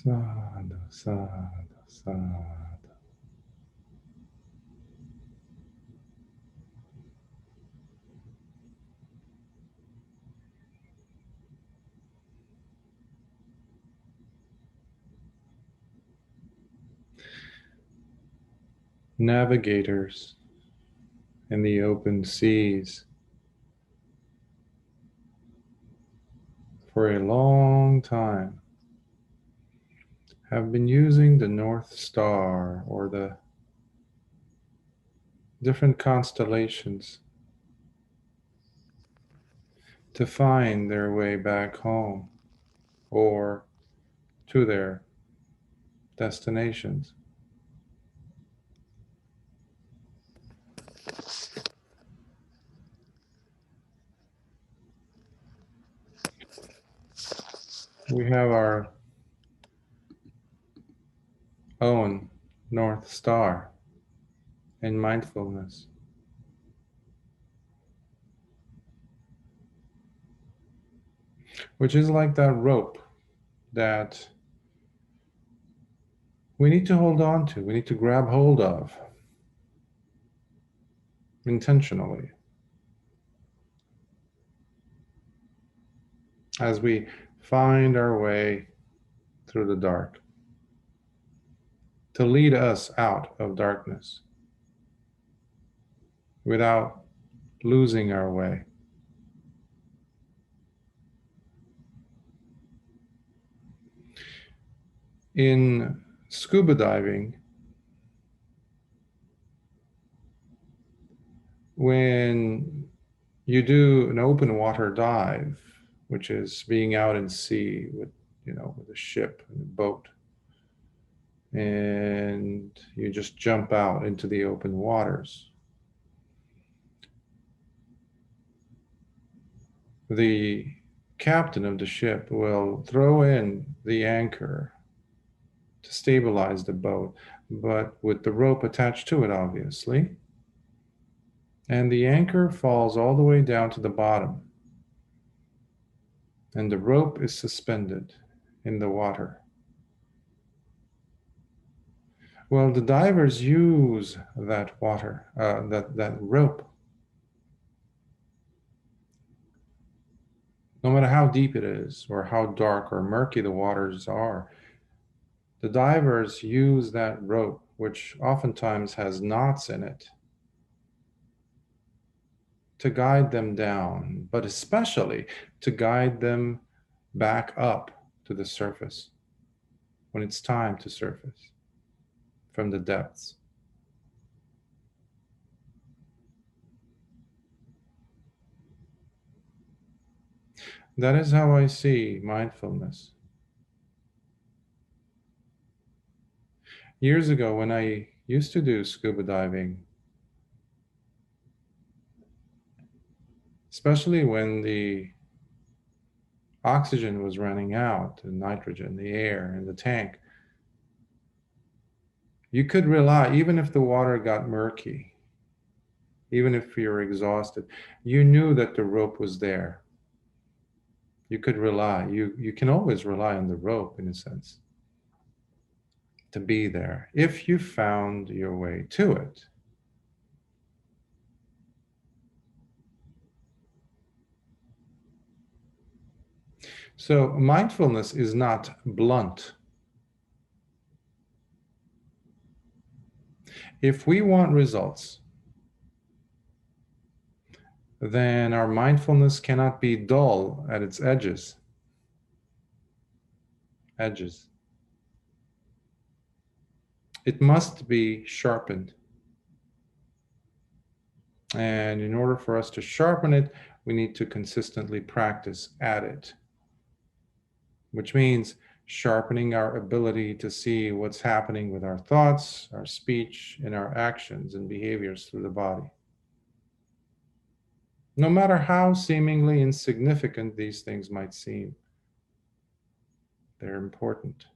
Sadhu, sadhu, sadhu. Navigators in the open seas for a long time have been using the North Star or the different constellations to find their way back home or to their destinations. We have our own North Star in mindfulness. Which is like that rope that we need to hold on to, we need to grab hold of intentionally as we find our way through the dark to lead us out of darkness without losing our way. In scuba diving, when you do an open water dive, which is being out in sea with, with a ship and a boat, and you just jump out into the open waters, the captain of the ship will throw in the anchor to stabilize the boat, but with the rope attached to it, obviously. And the anchor falls all the way down to the bottom. And the rope is suspended in the water. Well, the divers use that water, that rope. No matter how deep it is, or how dark or murky the waters are, the divers use that rope, which oftentimes has knots in it, to guide them down, but especially to guide them back up to the surface when it's time to surface from the depths. That is how I see mindfulness. Years ago, when I used to do scuba diving, especially when the oxygen was running out, the nitrogen, the air in the tank, you could rely, even if the water got murky, even if you're exhausted, you knew that the rope was there. You could rely, you can always rely on the rope in a sense to be there if you found your way to it. So mindfulness is not blunt. If we want results, then our mindfulness cannot be dull at its edges. It must be sharpened. And in order for us to sharpen it, we need to consistently practice at it, which means sharpening our ability to see what's happening with our thoughts, our speech, and our actions and behaviors through the body. No matter how seemingly insignificant these things might seem, they're important.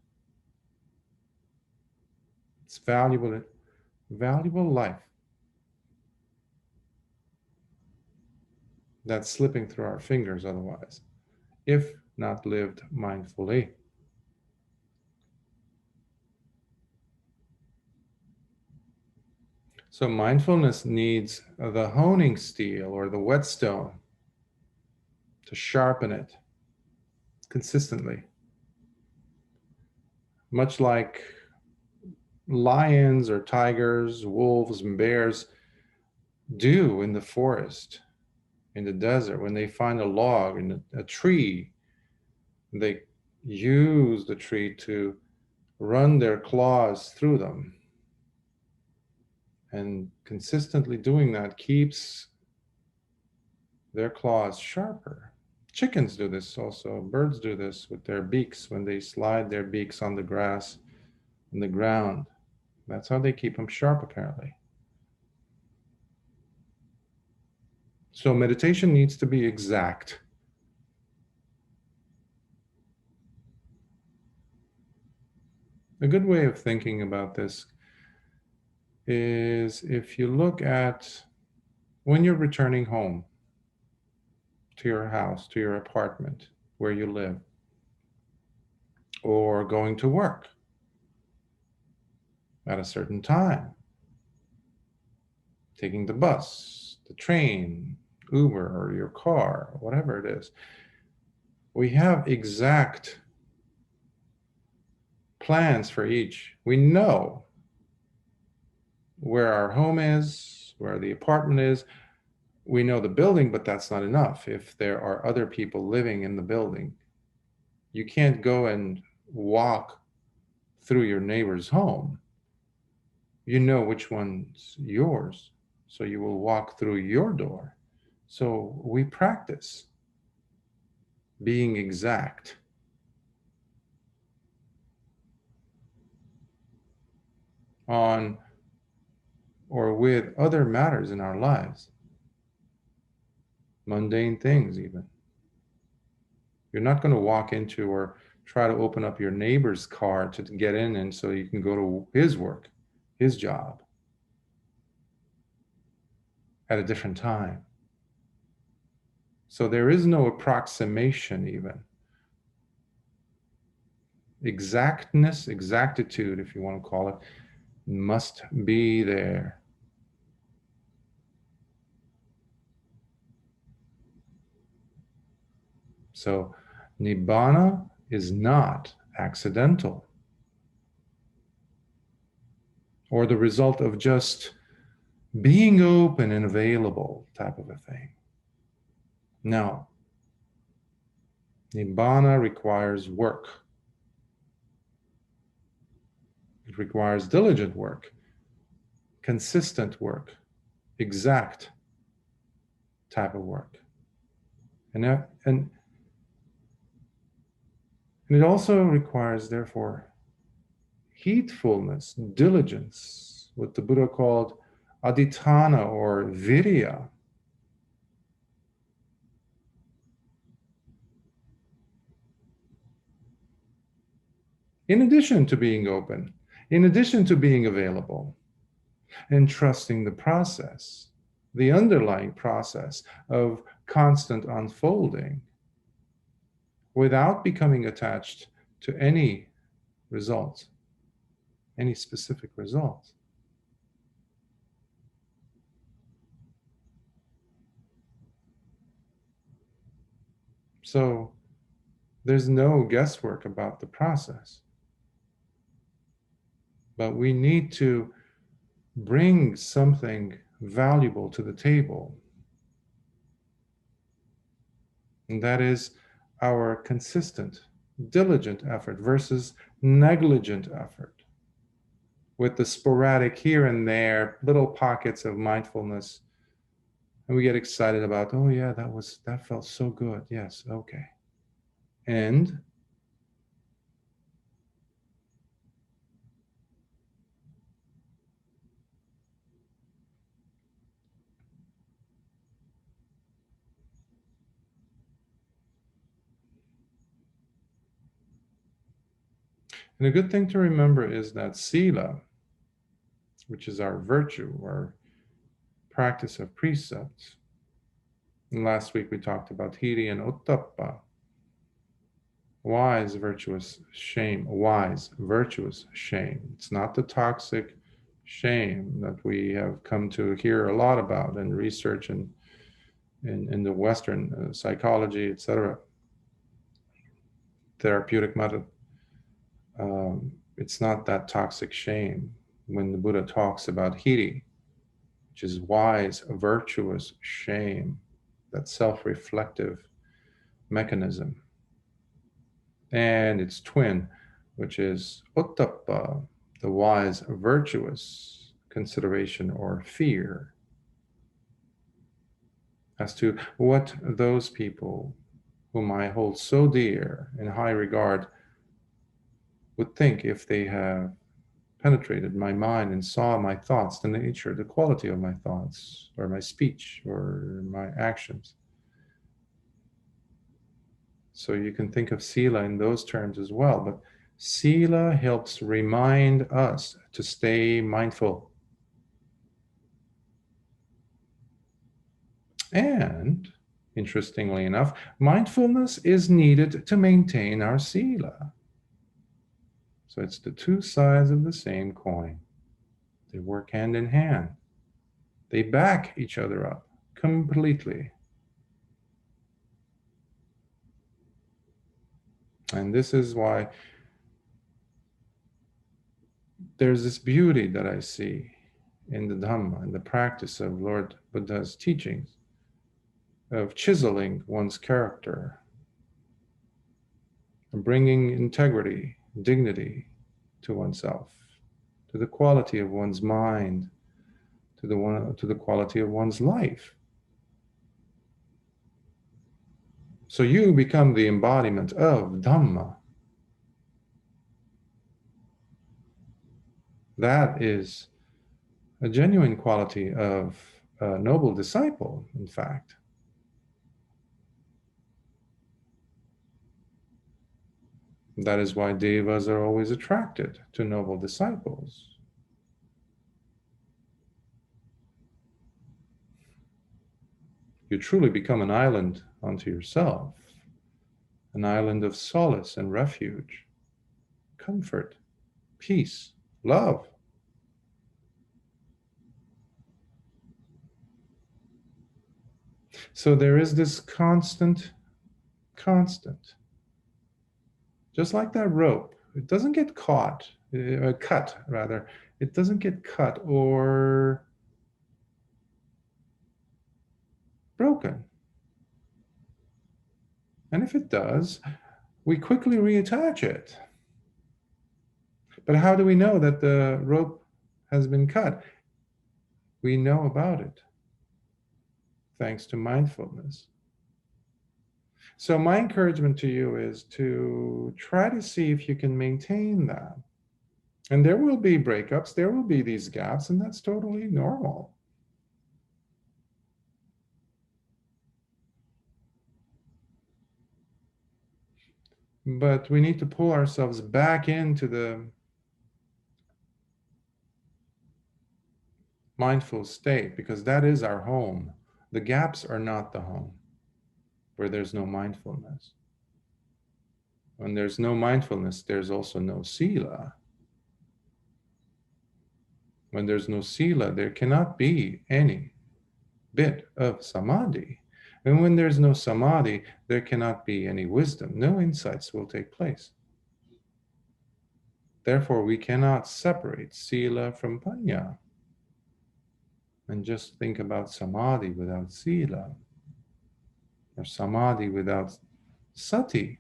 It's valuable life that's slipping through our fingers otherwise, if not lived mindfully. So mindfulness needs the honing steel or the whetstone to sharpen it consistently. Much like lions or tigers, wolves and bears do in the forest, in the desert, when they find a log in a tree, they use the tree to run their claws through them. And consistently doing that keeps their claws sharper. Chickens do this also. Birds do this with their beaks when they slide their beaks on the grass and the ground. That's how they keep them sharp, apparently. So meditation needs to be exact. A good way of thinking about this is if you look at when you're returning home to your house, to your apartment where you live, or going to work at a certain time, taking the bus, the train, Uber, or your car, whatever it is. We have exact plans for each. We know where our home is, where the apartment is. We know the building, but that's not enough. If there are other people living in the building, you can't go and walk through your neighbor's home. You know which one's yours, so you will walk through your door. So we practice being exact. On or with other matters in our lives, mundane things even. You're not going to walk into or try to open up your neighbor's car to get in and so you can go to his work, his job at a different time. So there is no approximation even. Exactness, exactitude, if you want to call it, must be there. So Nibbāna is not accidental or the result of just being open and available type of a thing. No. Nibbāna requires work. It requires diligent work, consistent work, exact type of work. And it also requires, therefore, heedfulness, diligence, what the Buddha called adhitthana or virya. In addition to being open, in addition to being available, and trusting the process, the underlying process of constant unfolding, without becoming attached to any results, any specific results. So there's no guesswork about the process. But we need to bring something valuable to the table. And that is our consistent, diligent effort versus negligent effort. With the sporadic here and there, little pockets of mindfulness. And we get excited about, oh yeah, that felt so good. Yes, okay. And a good thing to remember is that Sila, which is our virtue, our practice of precepts. And last week we talked about hiri and ottappa. Wise, virtuous shame. Wise, virtuous shame. It's not the toxic, shame that we have come to hear a lot about and research in the Western psychology, etc., therapeutic method. It's not that toxic shame. When the Buddha talks about hiri, which is wise, virtuous shame, that self-reflective mechanism, and its twin, which is ottappa, the wise, virtuous consideration or fear, as to what those people whom I hold so dear in high regard would think if they have penetrated my mind and saw my thoughts, the nature, the quality of my thoughts, or my speech, or my actions. So you can think of Sila in those terms as well, but Sila helps remind us to stay mindful. And, interestingly enough, mindfulness is needed to maintain our Sila. So it's the two sides of the same coin. They work hand in hand. They back each other up completely. And this is why there's this beauty that I see in the Dhamma, in the practice of Lord Buddha's teachings, of chiseling one's character, and bringing integrity, dignity to oneself, to the quality of one's mind, to the quality of one's life. So you become the embodiment of Dhamma. That is a genuine quality of a noble disciple, in fact. That is why devas are always attracted to noble disciples. You truly become an island unto yourself, an island of solace and refuge, comfort, peace, love. So there is this constant, just like that rope. It doesn't get cut, rather. It doesn't get cut or broken. And if it does, we quickly reattach it. But how do we know that the rope has been cut? We know about it thanks to mindfulness. So my encouragement to you is to try to see if you can maintain that. And there will be breakups, there will be these gaps, and that's totally normal. But we need to pull ourselves back into the mindful state, because that is our home. The gaps are not the home where there's no mindfulness. When there's no mindfulness, there's also no Sila. When there's no Sila, there cannot be any bit of samadhi. And when there's no samadhi, there cannot be any wisdom. No insights will take place. Therefore, we cannot separate Sila from Panya and just think about samadhi without Sila, or samadhi without sati.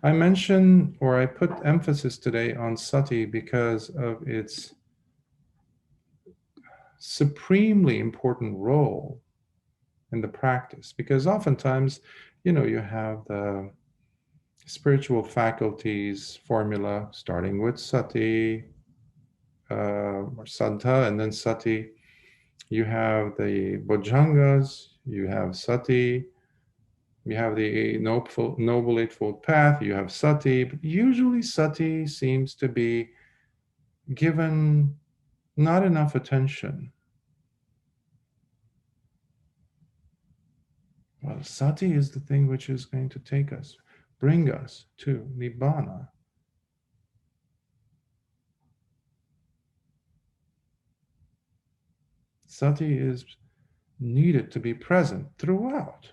I mention, or I put emphasis today on sati because of its supremely important role in the practice. Because oftentimes, you have the spiritual faculties formula starting with sati, or saddha, and then sati. You have the bojjhangas, you have sati, you have the noble eightfold path, you have sati, but usually sati seems to be given not enough attention. Well, sati is the thing which is going to bring us to Nibbāna. Sati is needed to be present throughout.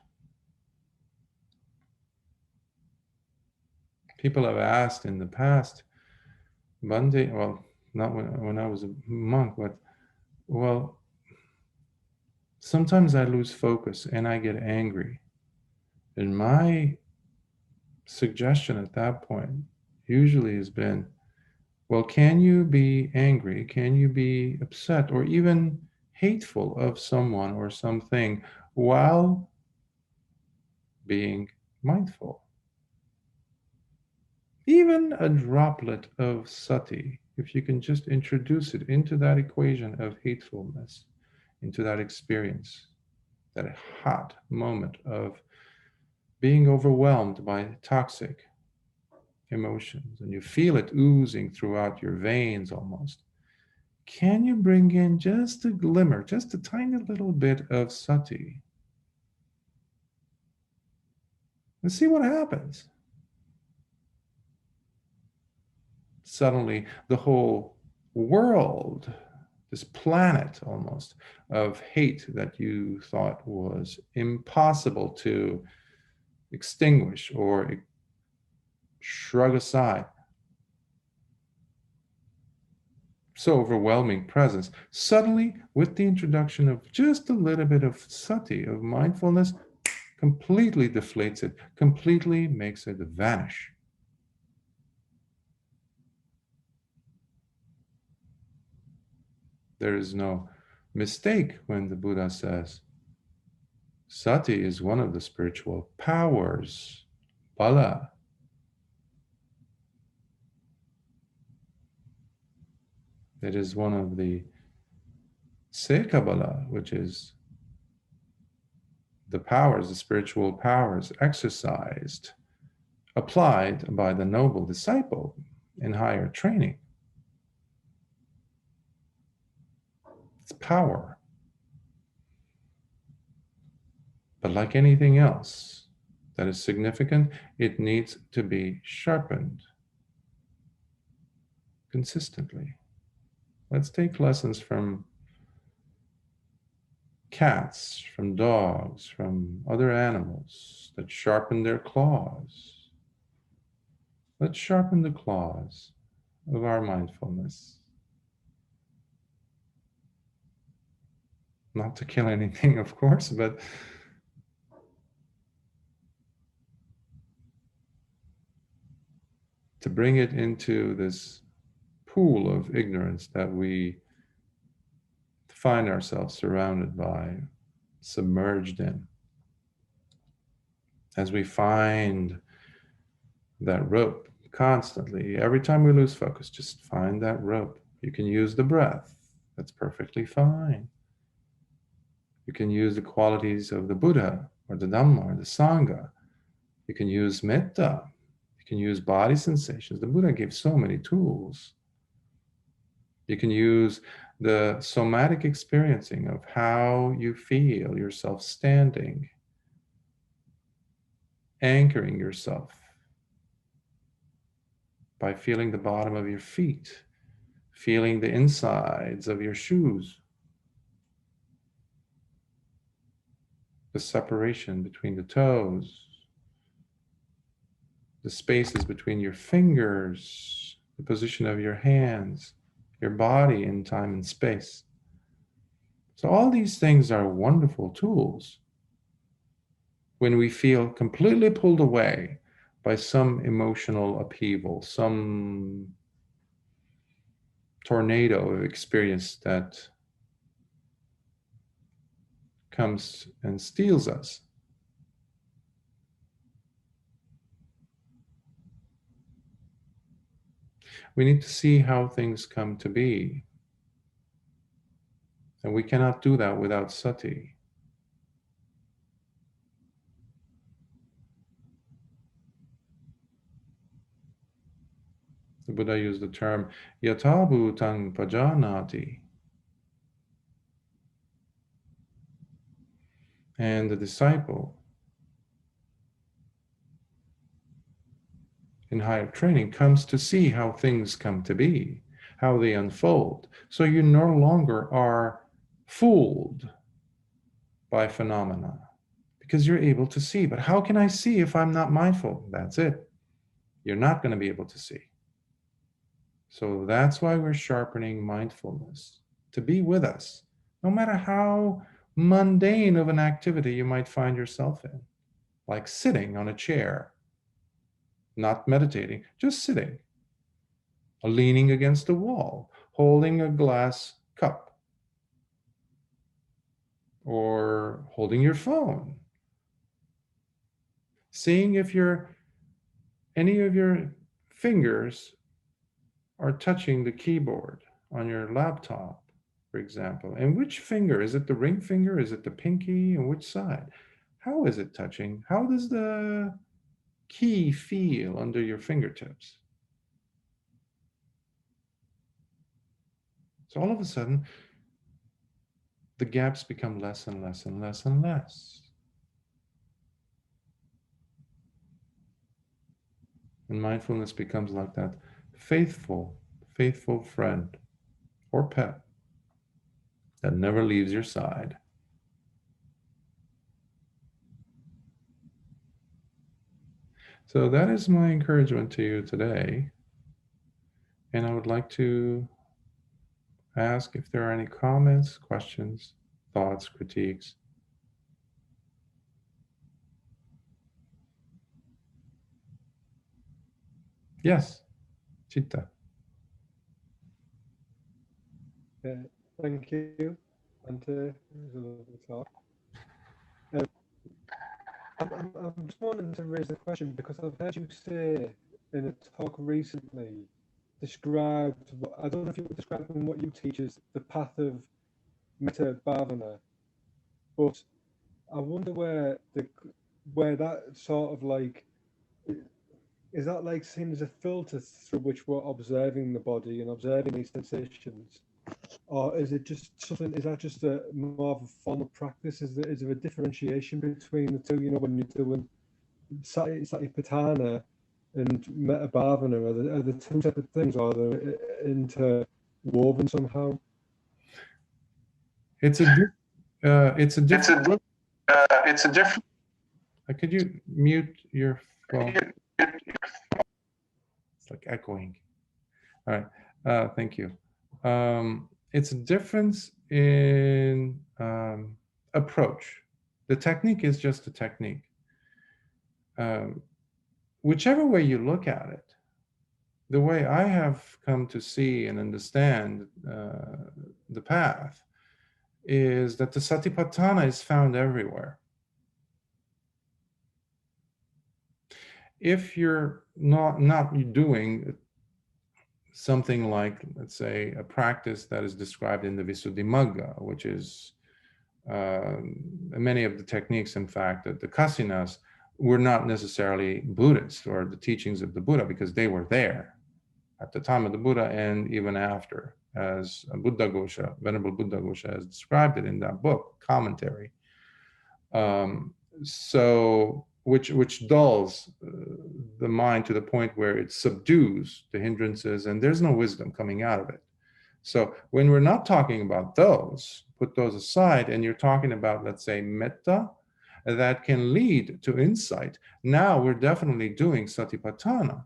People have asked in the past, Bhante, well, not when I was a monk, but, well, sometimes I lose focus and I get angry. And my suggestion at that point usually has been, well, can you be angry? Can you be upset or even hateful of someone or something while being mindful? Even a droplet of sati, if you can just introduce it into that equation of hatefulness, into that experience, that hot moment of being overwhelmed by toxic emotions, and you feel it oozing throughout your veins almost. Can you bring in just a glimmer, just a tiny little bit of sati? And see what happens. Suddenly, the whole world, this planet almost, of hate that you thought was impossible to extinguish or shrug aside, so overwhelming presence, suddenly, with the introduction of just a little bit of sati, of mindfulness, completely deflates it, completely makes it vanish. There is no mistake when the Buddha says, sati is one of the spiritual powers, bala. It is one of the sekabala, which is the powers, the spiritual powers exercised, applied by the noble disciple in higher training. It's power. But like anything else that is significant, it needs to be sharpened consistently. Let's take lessons from cats, from dogs, from other animals that sharpen their claws. Let's sharpen the claws of our mindfulness. Not to kill anything, of course, but to bring it into this pool of ignorance that we find ourselves surrounded by, submerged in. As we find that rope constantly, every time we lose focus, just find that rope. You can use the breath. That's perfectly fine. You can use the qualities of the Buddha or the Dhamma or the Sangha. You can use metta. You can use body sensations. The Buddha gave so many tools. You can use the somatic experiencing of how you feel yourself standing, anchoring yourself by feeling the bottom of your feet, feeling the insides of your shoes, the separation between the toes, the spaces between your fingers, the position of your hands, your body in time and space. So all these things are wonderful tools when we feel completely pulled away by some emotional upheaval, some tornado of experience that comes and steals us. We need to see how things come to be. And we cannot do that without sati. The Buddha used the term yatha bhutang pajanati. And the disciple in higher training comes to see how things come to be, how they unfold. So you no longer are fooled by phenomena because you're able to see. But how can I see if I'm not mindful? That's it. You're not going to be able to see. So that's why we're sharpening mindfulness, to be with us, no matter how mundane of an activity you might find yourself in, like sitting on a chair, not meditating, just sitting, leaning against a wall, holding a glass cup, or holding your phone, seeing if any of your fingers are touching the keyboard on your laptop, for example. And which finger? Is it the ring finger? Is it the pinky? And which side? How is it touching? How does the key feel under your fingertips? So all of a sudden, the gaps become less and less and less and less. And mindfulness becomes like that faithful friend or pet that never leaves your side. So that is my encouragement to you today. And I would like to ask if there are any comments, questions, thoughts, critiques. Yes, Chitta. Yeah, thank you, Bhante. It was a lovely talk. I'm just wanting to raise a question because I've heard you say in a talk recently, described, I don't know if you were describing what you teach as the path of metta bhavana, but I wonder where that sort of like, is that like seen as a filter through which we're observing the body and observing these sensations? Or is it just something, is that just a more of a form of practice? Is there a differentiation between the two? You know, when you're doing Satipatthana and Metta Bhavana, are the two separate things, or are they interwoven somehow? It's a different. It's a different. Could you mute your phone? It's like echoing. All right. Thank you. It's a difference in approach. The technique is just a technique. Whichever way you look at it, the way I have come to see and understand the path is that the Satipatthana is found everywhere. If you're not doing something like, let's say, a practice that is described in the Visuddhimagga, which is many of the techniques, in fact, that the Kasinas were not necessarily Buddhist or the teachings of the Buddha, because they were there at the time of the Buddha and even after, as Buddhaghosa, Venerable Buddhaghosa has described it in that book, commentary. So which dulls the mind to the point where it subdues the hindrances and there's no wisdom coming out of it. So when we're not talking about those, put those aside, and you're talking about, let's say, metta, that can lead to insight. Now we're definitely doing satipatthana.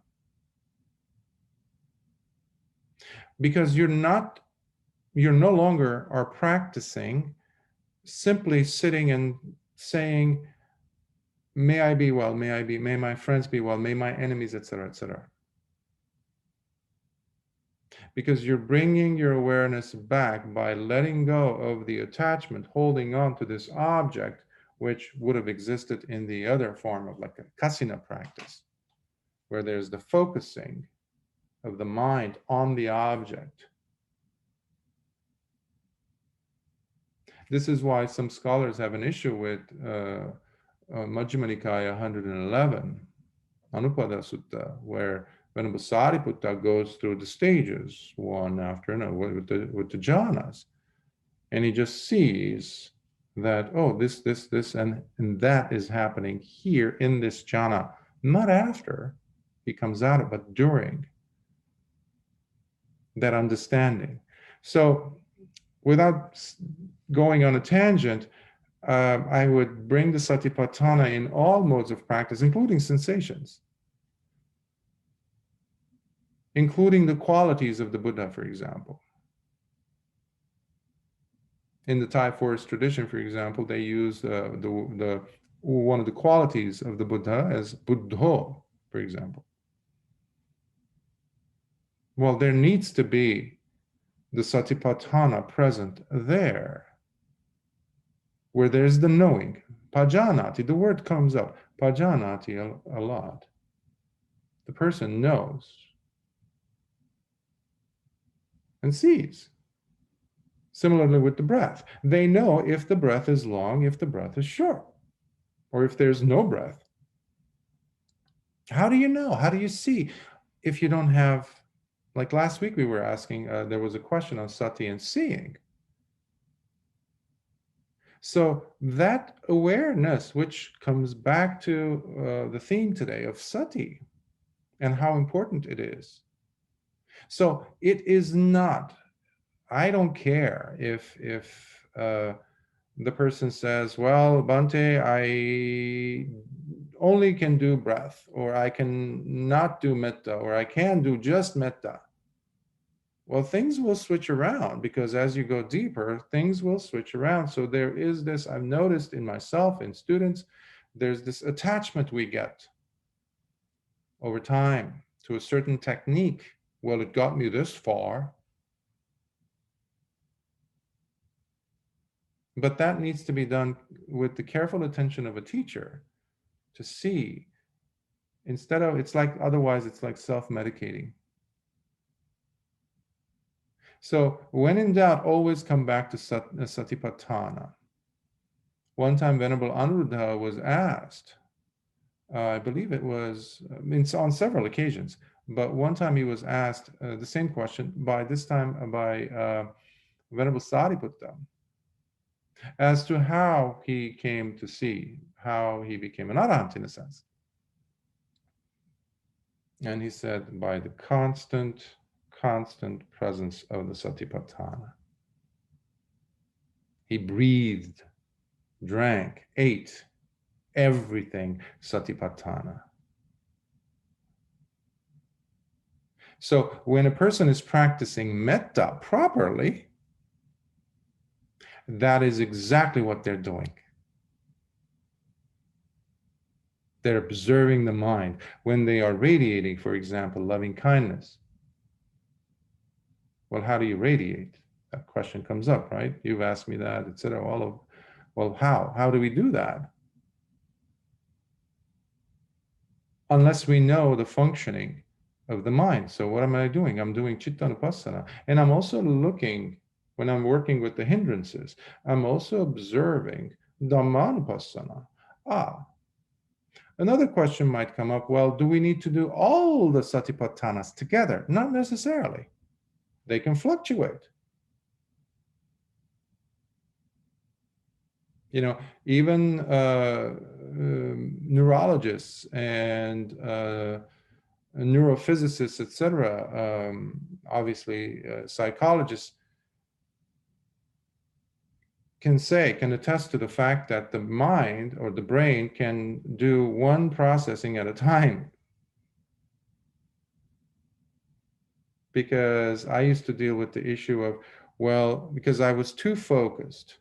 Because you're no longer are practicing simply sitting and saying, may I be well, may my friends be well, may my enemies, etc., etc. Because you're bringing your awareness back by letting go of the attachment, holding on to this object, which would have existed in the other form of like a kasina practice, where there's the focusing of the mind on the object. This is why some scholars have an issue with Majjhima Nikaya 111, Anupada Sutta, where Venerable Sariputta goes through the stages, one after another, with the jhanas. And he just sees that, oh, this, and that is happening here in this jhana, not after he comes out of it, but during that understanding. So without going on a tangent, I would bring the Satipatthana in all modes of practice, including sensations, including the qualities of the Buddha, for example. In the Thai forest tradition, for example, they use one of the qualities of the Buddha as Buddho, for example. Well, there needs to be the Satipatthana present there, where there's the knowing. Pajanati, the word comes up, pajanati a lot. The person knows and sees. Similarly with the breath. They know if the breath is long, if the breath is short, or if there's no breath. How do you know? How do you see if you don't have, like last week we were asking, there was a question on sati and seeing. So that awareness, which comes back to the theme today of sati and how important it is. So it is not, I don't care if the person says, well, Bhante, I only can do breath, or I can not do metta, or I can do just metta. Well, things will switch around, because as you go deeper, things will switch around. So there is this, I've noticed in myself, in students, there's this attachment we get over time to a certain technique. Well, it got me this far. But that needs to be done with the careful attention of a teacher to see, instead of, it's like, otherwise it's like self-medicating. So when in doubt, always come back to Satipatthana. One time Venerable Anuruddha was asked, I believe it was on several occasions, but one time he was asked the same question, by this time by Venerable Sariputta, as to how he came to see, how he became an arahant in a sense. And he said, by the constant presence of the Satipatthana. He breathed, drank, ate, everything Satipatthana. So when a person is practicing metta properly, that is exactly what they're doing. They're observing the mind. When they are radiating, for example, loving kindness. Well, how do you radiate? That question comes up, right? You've asked me that, etc. Well, how? How do we do that? Unless we know the functioning of the mind. So what am I doing? I'm doing Chittanupassana. And I'm also looking, when I'm working with the hindrances, I'm also observing Dhammanupassana. Another question might come up, well, do we need to do all the Satipatthanas together? Not necessarily. They can fluctuate. You know, even neurologists and neurophysicists, etc., obviously psychologists, can attest to the fact that the mind or the brain can do one processing at a time. Because I used to deal with the issue of, well, because I was too focused.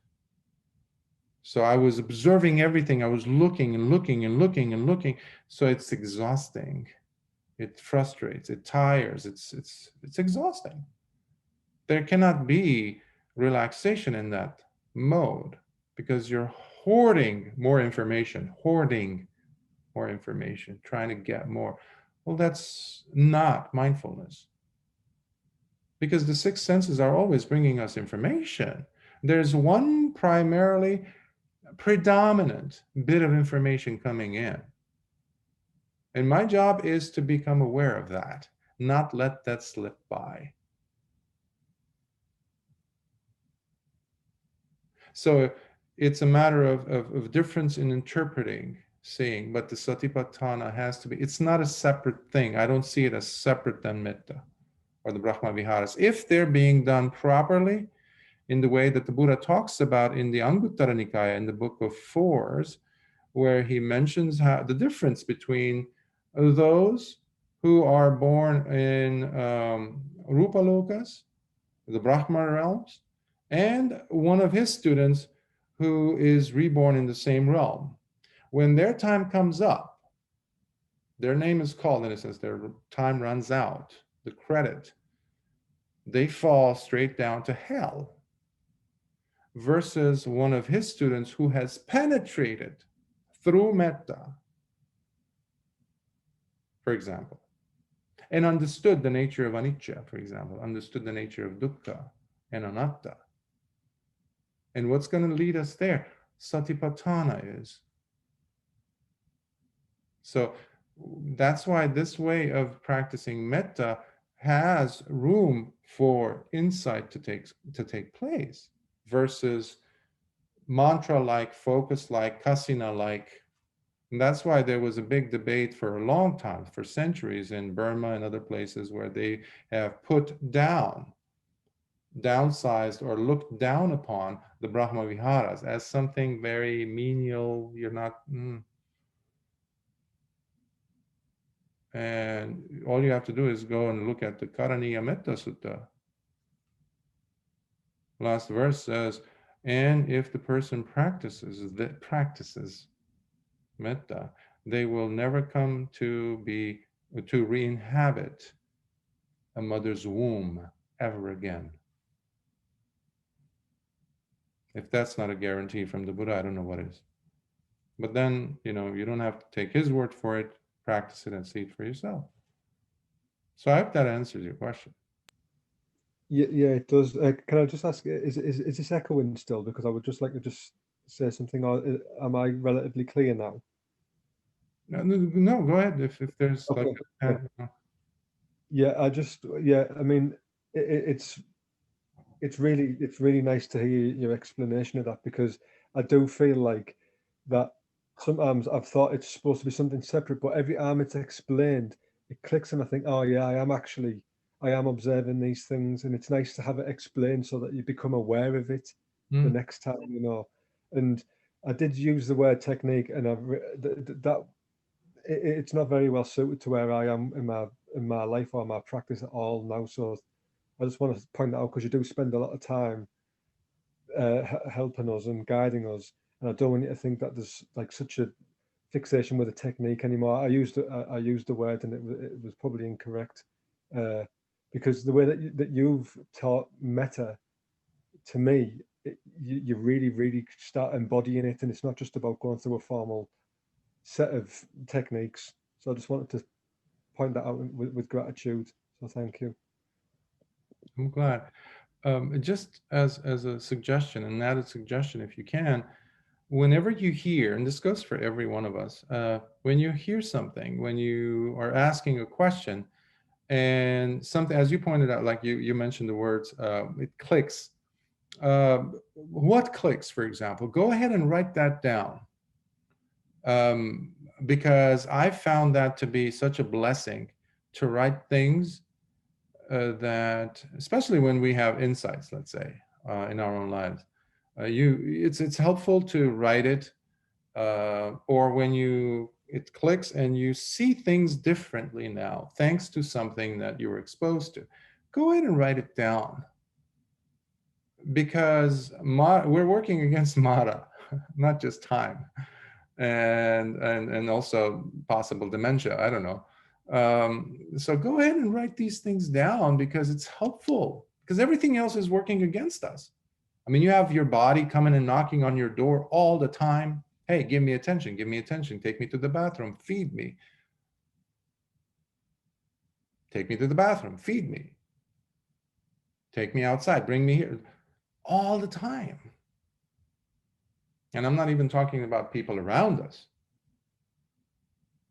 So I was observing everything. I was looking and looking and looking and looking. So it's exhausting. It frustrates, it tires, it's exhausting. There cannot be relaxation in that mode, because you're hoarding more information, trying to get more. Well, that's not mindfulness. Because the six senses are always bringing us information. There's one primarily predominant bit of information coming in. And my job is to become aware of that, not let that slip by. So it's a matter of difference in interpreting, seeing, but the Satipatthana has to be, it's not a separate thing. I don't see it as separate than Metta or the Brahma Viharas. If they're being done properly, in the way that the Buddha talks about in the Anguttara Nikaya, in the Book of Fours, where he mentions how the difference between those who are born in Rupa Lokas, the Brahma realms, and one of his students who is reborn in the same realm. When their time comes up, their name is called, in a sense, their time runs out, the credit, they fall straight down to hell, versus one of his students who has penetrated through metta, for example, and understood the nature of anicca, for example, understood the nature of dukkha and anatta. And what's going to lead us there? Satipatthana is. So that's why this way of practicing metta has room for insight to take place, versus mantra-like, focus-like, kasina-like. And that's why there was a big debate for a long time, for centuries, in Burma and other places, where they have put down, downsized, or looked down upon the Brahma Viharas as something very menial. You're not... And all you have to do is go and look at the Karaniya Metta Sutta. Last verse says, and if the person practices metta, they will never come to re-inhabit a mother's womb ever again. If that's not a guarantee from the Buddha, I don't know what is. But then, you don't have to take his word for it. Practice it and see it for yourself. So I hope that answers your question. Yeah, it does. Can I just ask, is this echoing still? Because I would just like to just say something, or am I relatively clear now? No, go ahead. If there's Okay. like... I mean, it's really nice to hear your explanation of that, because I do feel like that sometimes I've thought it's supposed to be something separate, but every time it's explained, it clicks, and I think, oh yeah, I am observing these things, and it's nice to have it explained so that you become aware of it the next time, And I did use the word technique, and it's not very well suited to where I am in my life or my practice at all now. So I just want to point that out, because you do spend a lot of time helping us and guiding us, and I don't want you to think that there's like such a fixation with a technique anymore. I used the word, and it was probably incorrect, because the way that you've taught metta to me, you really start embodying it, and it's not just about going through a formal set of techniques. So I just wanted to point that out with gratitude. So thank you. I'm glad. Just as a suggestion, an added suggestion, if you can, whenever you hear, and this goes for every one of us, when you hear something, when you are asking a question, and something, as you pointed out, like you mentioned the words, it clicks. What clicks, for example? Go ahead and write that down. Because I found that to be such a blessing, to write things that, especially when we have insights, let's say, in our own lives, it's helpful to write it, or when it clicks and you see things differently now, thanks to something that you were exposed to. Go ahead and write it down, because we're working against Mara, not just time, and also possible dementia. I don't know. So go ahead and write these things down, because it's helpful, because everything else is working against us. I mean, you have your body coming and knocking on your door all the time. Hey, give me attention, take me to the bathroom, feed me. Take me to the bathroom, feed me. Take me outside, bring me here, all the time. And I'm not even talking about people around us,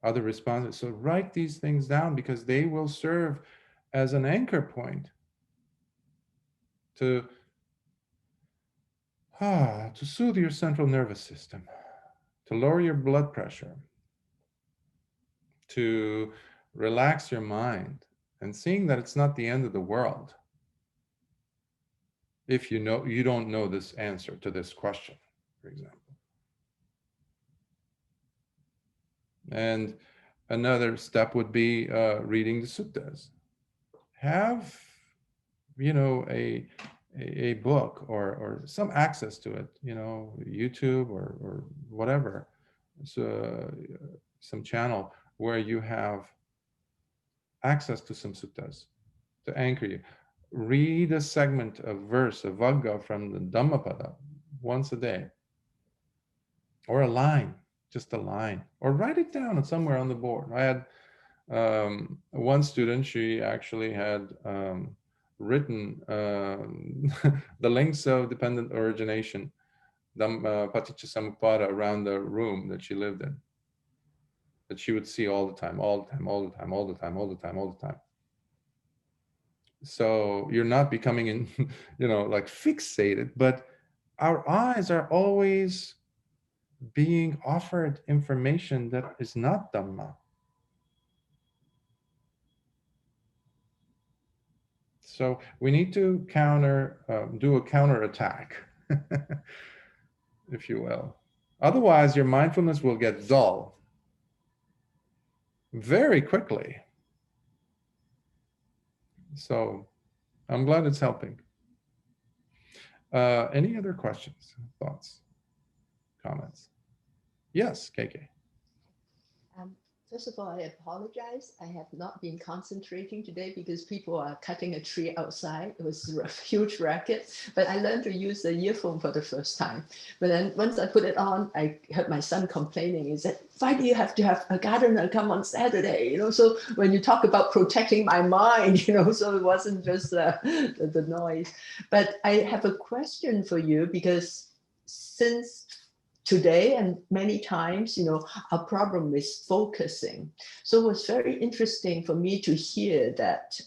other responses. So write these things down, because they will serve as an anchor point to soothe your central nervous system, to lower your blood pressure, to relax your mind, and seeing that it's not the end of the world. if you don't know this answer to this question, for example. And another step would be reading the suttas. Have, a book or some access to it, YouTube or whatever, so some channel where you have access to some suttas to anchor you. Read a segment, a verse, a vagga from the Dhammapada once a day, or a line, just a line, or write it down somewhere on the board. I had one student, she actually had written the links of dependent origination, Paticcasamuppada, around the room that she lived in, that she would see all the time, all the time, all the time, all the time, all the time, all the time. So you're not becoming like fixated, but our eyes are always being offered information that is not Dhamma. So we need to do a counterattack, if you will. Otherwise, your mindfulness will get dull very quickly. So I'm glad it's helping. Any other questions, thoughts, comments? Yes, KK. First of all, I apologize. I have not been concentrating today because people are cutting a tree outside. It was a huge racket, but I learned to use the earphone for the first time. But then once I put it on, I heard my son complaining. He said, why do you have to have a gardener come on Saturday? So when you talk about protecting my mind, so it wasn't just the noise. But I have a question for you, because since today and many times, our problem is focusing. So it was very interesting for me to hear that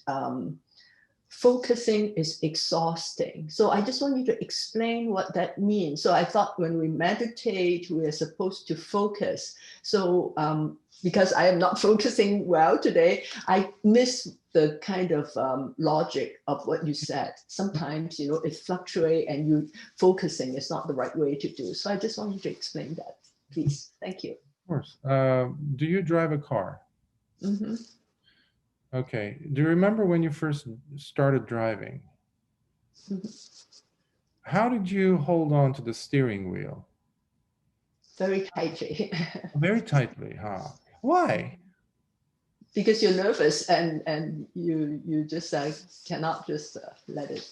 focusing is exhausting. So I just want you to explain what that means. So I thought when we meditate, we are supposed to focus. So because I am not focusing well today, I miss the kind of logic of what you said. Sometimes, it fluctuates and you focusing is not the right way to do. So I just want you to explain that, please. Thank you. Of course. Do you drive a car? Mm-hmm. Okay. Do you remember when you first started driving? Mm-hmm. How did you hold on to the steering wheel? Very tightly. Very tightly, huh? Why? Because you're nervous and you just cannot just let it.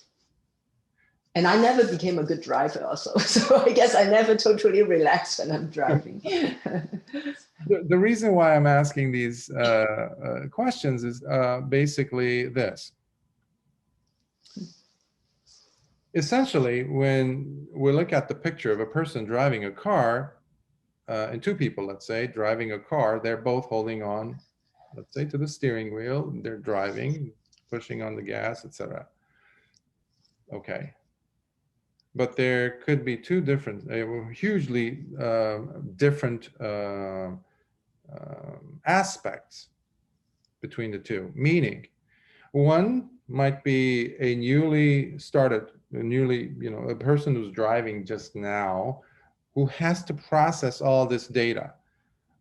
And I never became a good driver also. So I guess I never totally relax when I'm driving. The reason why I'm asking these questions is basically this. Essentially, when we look at the picture of a person driving a car, and two people, let's say, driving a car, they're both holding on, let's say, to the steering wheel. They're driving, pushing on the gas, etc. Okay. But there could be two different, hugely different aspects between the two. Meaning, one might be a a person who's driving just now, who has to process all this data.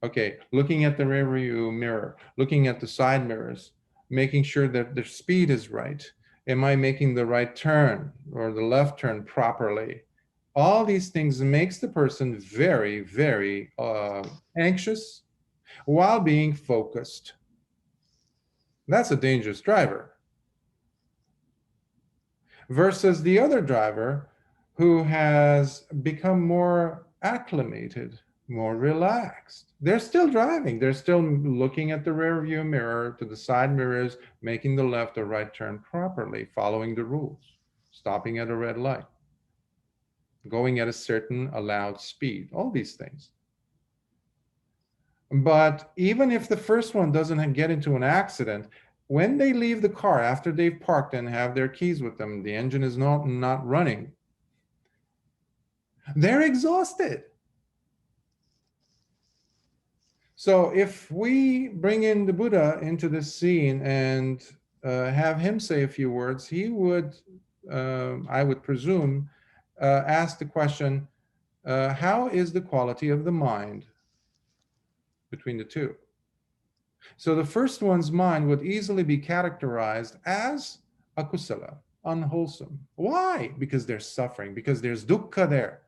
Okay, looking at the rearview mirror, looking at the side mirrors, making sure that the speed is right. Am I making the right turn or the left turn properly? All these things makes the person very, very anxious while being focused. That's a dangerous driver. Versus the other driver who has become more acclimated, more relaxed. They're still driving. They're still looking at the rear view mirror, to the side mirrors, making the left or right turn properly, following the rules, stopping at a red light, going at a certain allowed speed, all these things. But even if the first one doesn't get into an accident, when they leave the car after they've parked and have their keys with them, the engine is not running, they're exhausted. So if we bring in the Buddha into this scene and have him say a few words, he would I would presume, asked the question, how is the quality of the mind between the two? So the first one's mind would easily be categorized as akusala, unwholesome. Why? Because there's suffering, because there's dukkha there.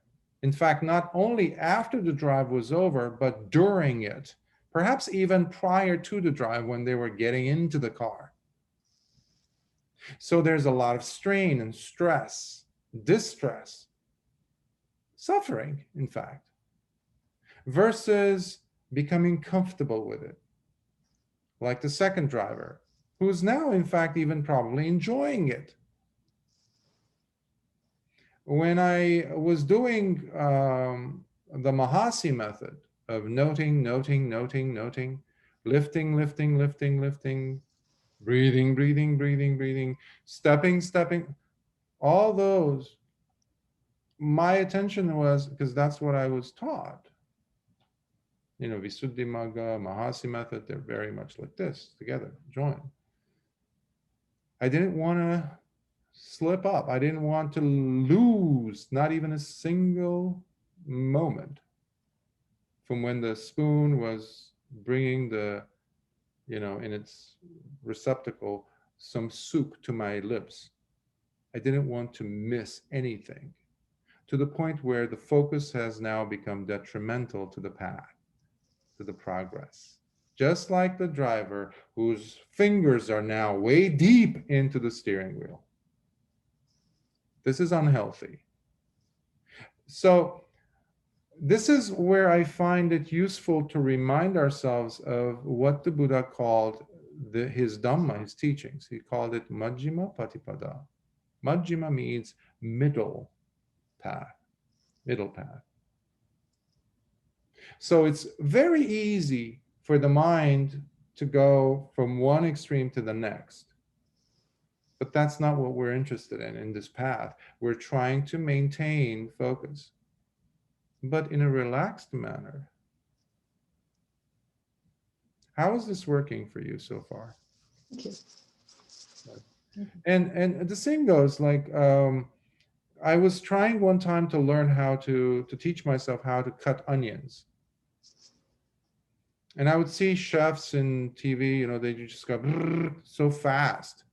In fact, not only after the drive was over, but during it, perhaps even prior to the drive when they were getting into the car. So there's a lot of strain and stress, distress, suffering, in fact, versus becoming comfortable with it. Like the second driver, who's now, in fact, even probably enjoying it. When I was doing the Mahasi method of noting, lifting, breathing, stepping, all those, my attention was, because that's what I was taught. Visuddhimagga, Mahasi method, they're very much like this, together, join. I didn't want to slip up. I didn't want to lose not even a single moment from when the spoon was bringing the, in its receptacle, some soup to my lips. I didn't want to miss anything, to the point where the focus has now become detrimental to the path, to the progress. Just like the driver whose fingers are now way deep into the steering wheel. This is unhealthy. So this is where I find it useful to remind ourselves of what the Buddha called his Dhamma, his teachings. He called it Majjhima Patipada. Majjhima means middle path, middle path. So it's very easy for the mind to go from one extreme to the next. But that's not what we're interested in this path. We're trying to maintain focus, but in a relaxed manner. How is this working for you so far? Thank you. And the same goes, like, I was trying one time to learn how to teach myself how to cut onions. And I would see chefs in TV, they just go so fast.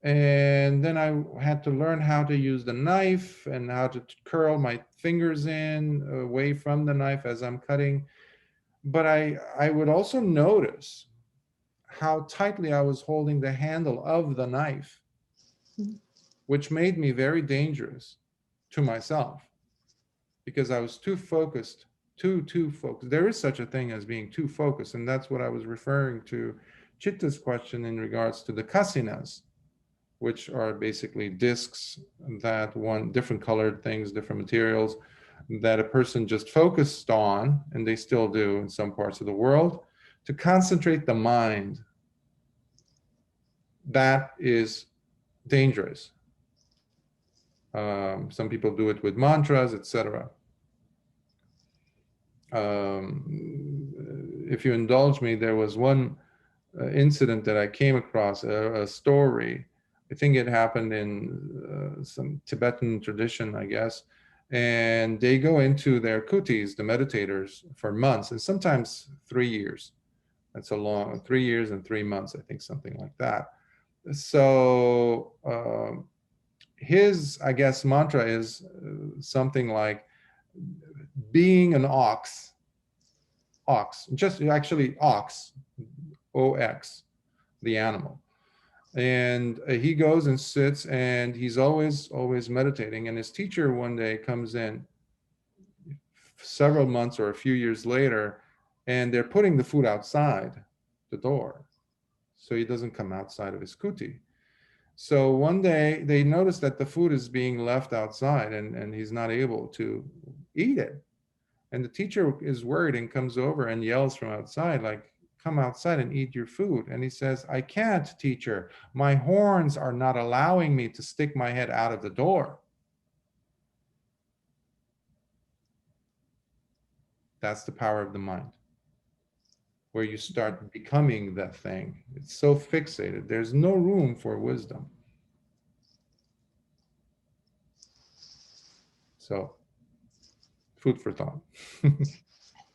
And then I had to learn how to use the knife and how to curl my fingers in away from the knife as I'm cutting. But I would also notice how tightly I was holding the handle of the knife, which made me very dangerous to myself because I was too focused, too focused. There is such a thing as being too focused. And that's what I was referring to Chitta's question in regards to the kasinas, which are basically discs that different colored things, different materials that a person just focused on, and they still do in some parts of the world, to concentrate the mind. That is dangerous. Some people do it with mantras, etc. If you indulge me, there was one incident that I came across, a story. I think it happened in some Tibetan tradition, I guess. And they go into their kutis, the meditators, for months, and sometimes 3 years. That's a long, 3 years and 3 months, I think, something like that. So his, I guess, mantra is something like being an ox, just actually ox, O-X, the animal. And he goes and sits, and he's always meditating. And his teacher one day comes in several months or a few years later, and they're putting the food outside the door, so he doesn't come outside of his kuti. So one day they notice that the food is being left outside, and he's not able to eat it. And the teacher is worried and comes over and yells from outside, like, come outside and eat your food. And he says, I can't, teacher. My horns are not allowing me to stick my head out of the door. That's the power of the mind, where you start becoming that thing. It's so fixated. There's no room for wisdom. So, food for thought.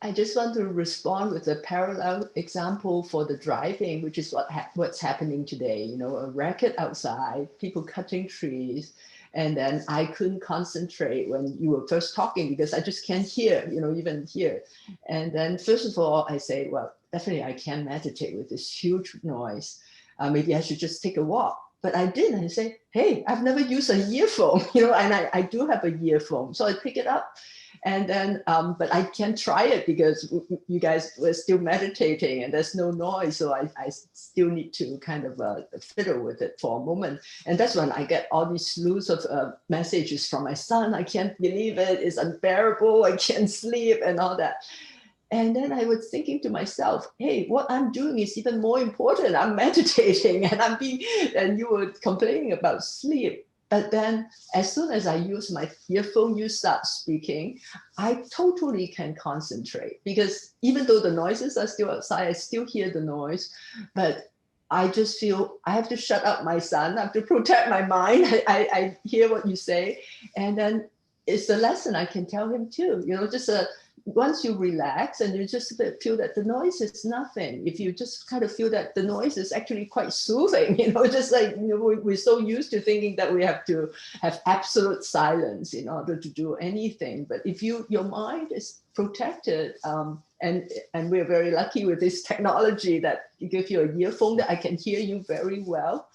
I just want to respond with a parallel example for the driving, which is what's happening today. You know, a racket outside, people cutting trees, and then I couldn't concentrate when you were first talking because I just can't hear, you know, even hear. And then first of all, I say, well, definitely I can't meditate with this huge noise. Maybe I should just take a walk. But I didn't. I say, hey, I've never used a earphone, you know, and I do have a earphone. So I pick it up. And then, but I can't try it because you guys were still meditating and there's no noise. So I still need to kind of fiddle with it for a moment. And that's when I get all these slews of messages from my son. I can't believe it. It's unbearable. I can't sleep and all that. And then I was thinking to myself, hey, what I'm doing is even more important. I'm meditating and you were complaining about sleep. But then as soon as I use my earphone, you start speaking, I totally can concentrate because even though the noises are still outside, I still hear the noise, but I just feel I have to shut up my son. I have to protect my mind. I hear what you say. And then it's a lesson I can tell him too, you know, just once you relax and you just feel that the noise is nothing, if you just kind of feel that the noise is actually quite soothing, you know, just like, you know, we're so used to thinking that we have to have absolute silence in order to do anything. But if your mind is protected, and we're very lucky with this technology that you give you a earphone that I can hear you very well.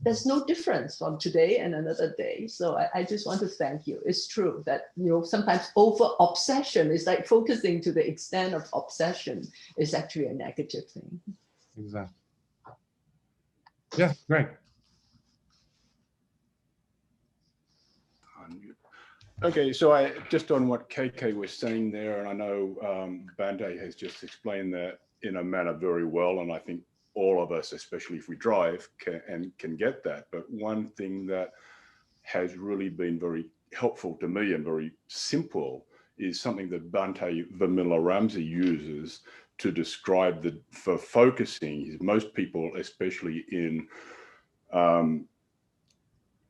There's no difference from today and another day. So I just want to thank you. It's true that, you know, sometimes over obsession is like focusing to the extent of obsession is actually a negative thing. Exactly. Yeah, great. Okay, so I just on what KK was saying there, and I know Bhante has just explained that in a manner very well, and I think all of us, especially if we drive, can get that. But one thing that has really been very helpful to me and very simple is something that Bhante Vimalaramsi uses to describe for focusing. Most people, especially in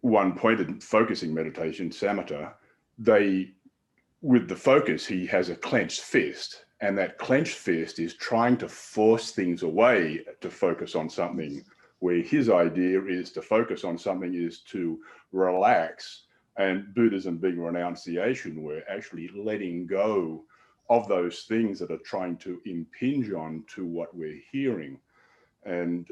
one-pointed focusing meditation, samatha, with the focus, he has a clenched fist, and that clenched fist is trying to force things away to focus on something, where his idea is to focus on something is to relax, and Buddhism being renunciation, we're actually letting go of those things that are trying to impinge on to what we're hearing. And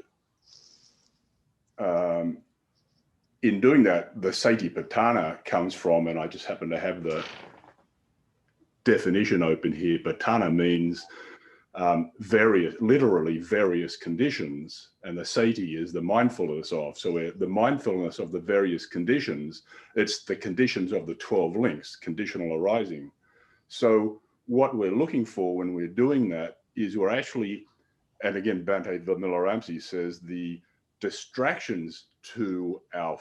in doing that, the Satipatthana comes from, and I just happen to have the definition open here. Patthana means literally various conditions, and the sati is the mindfulness of. So the mindfulness of the various conditions, it's the conditions of the 12 links, conditional arising. So what we're looking for when we're doing that is we're actually, and again, Bhante Vimalaramsi says the distractions to our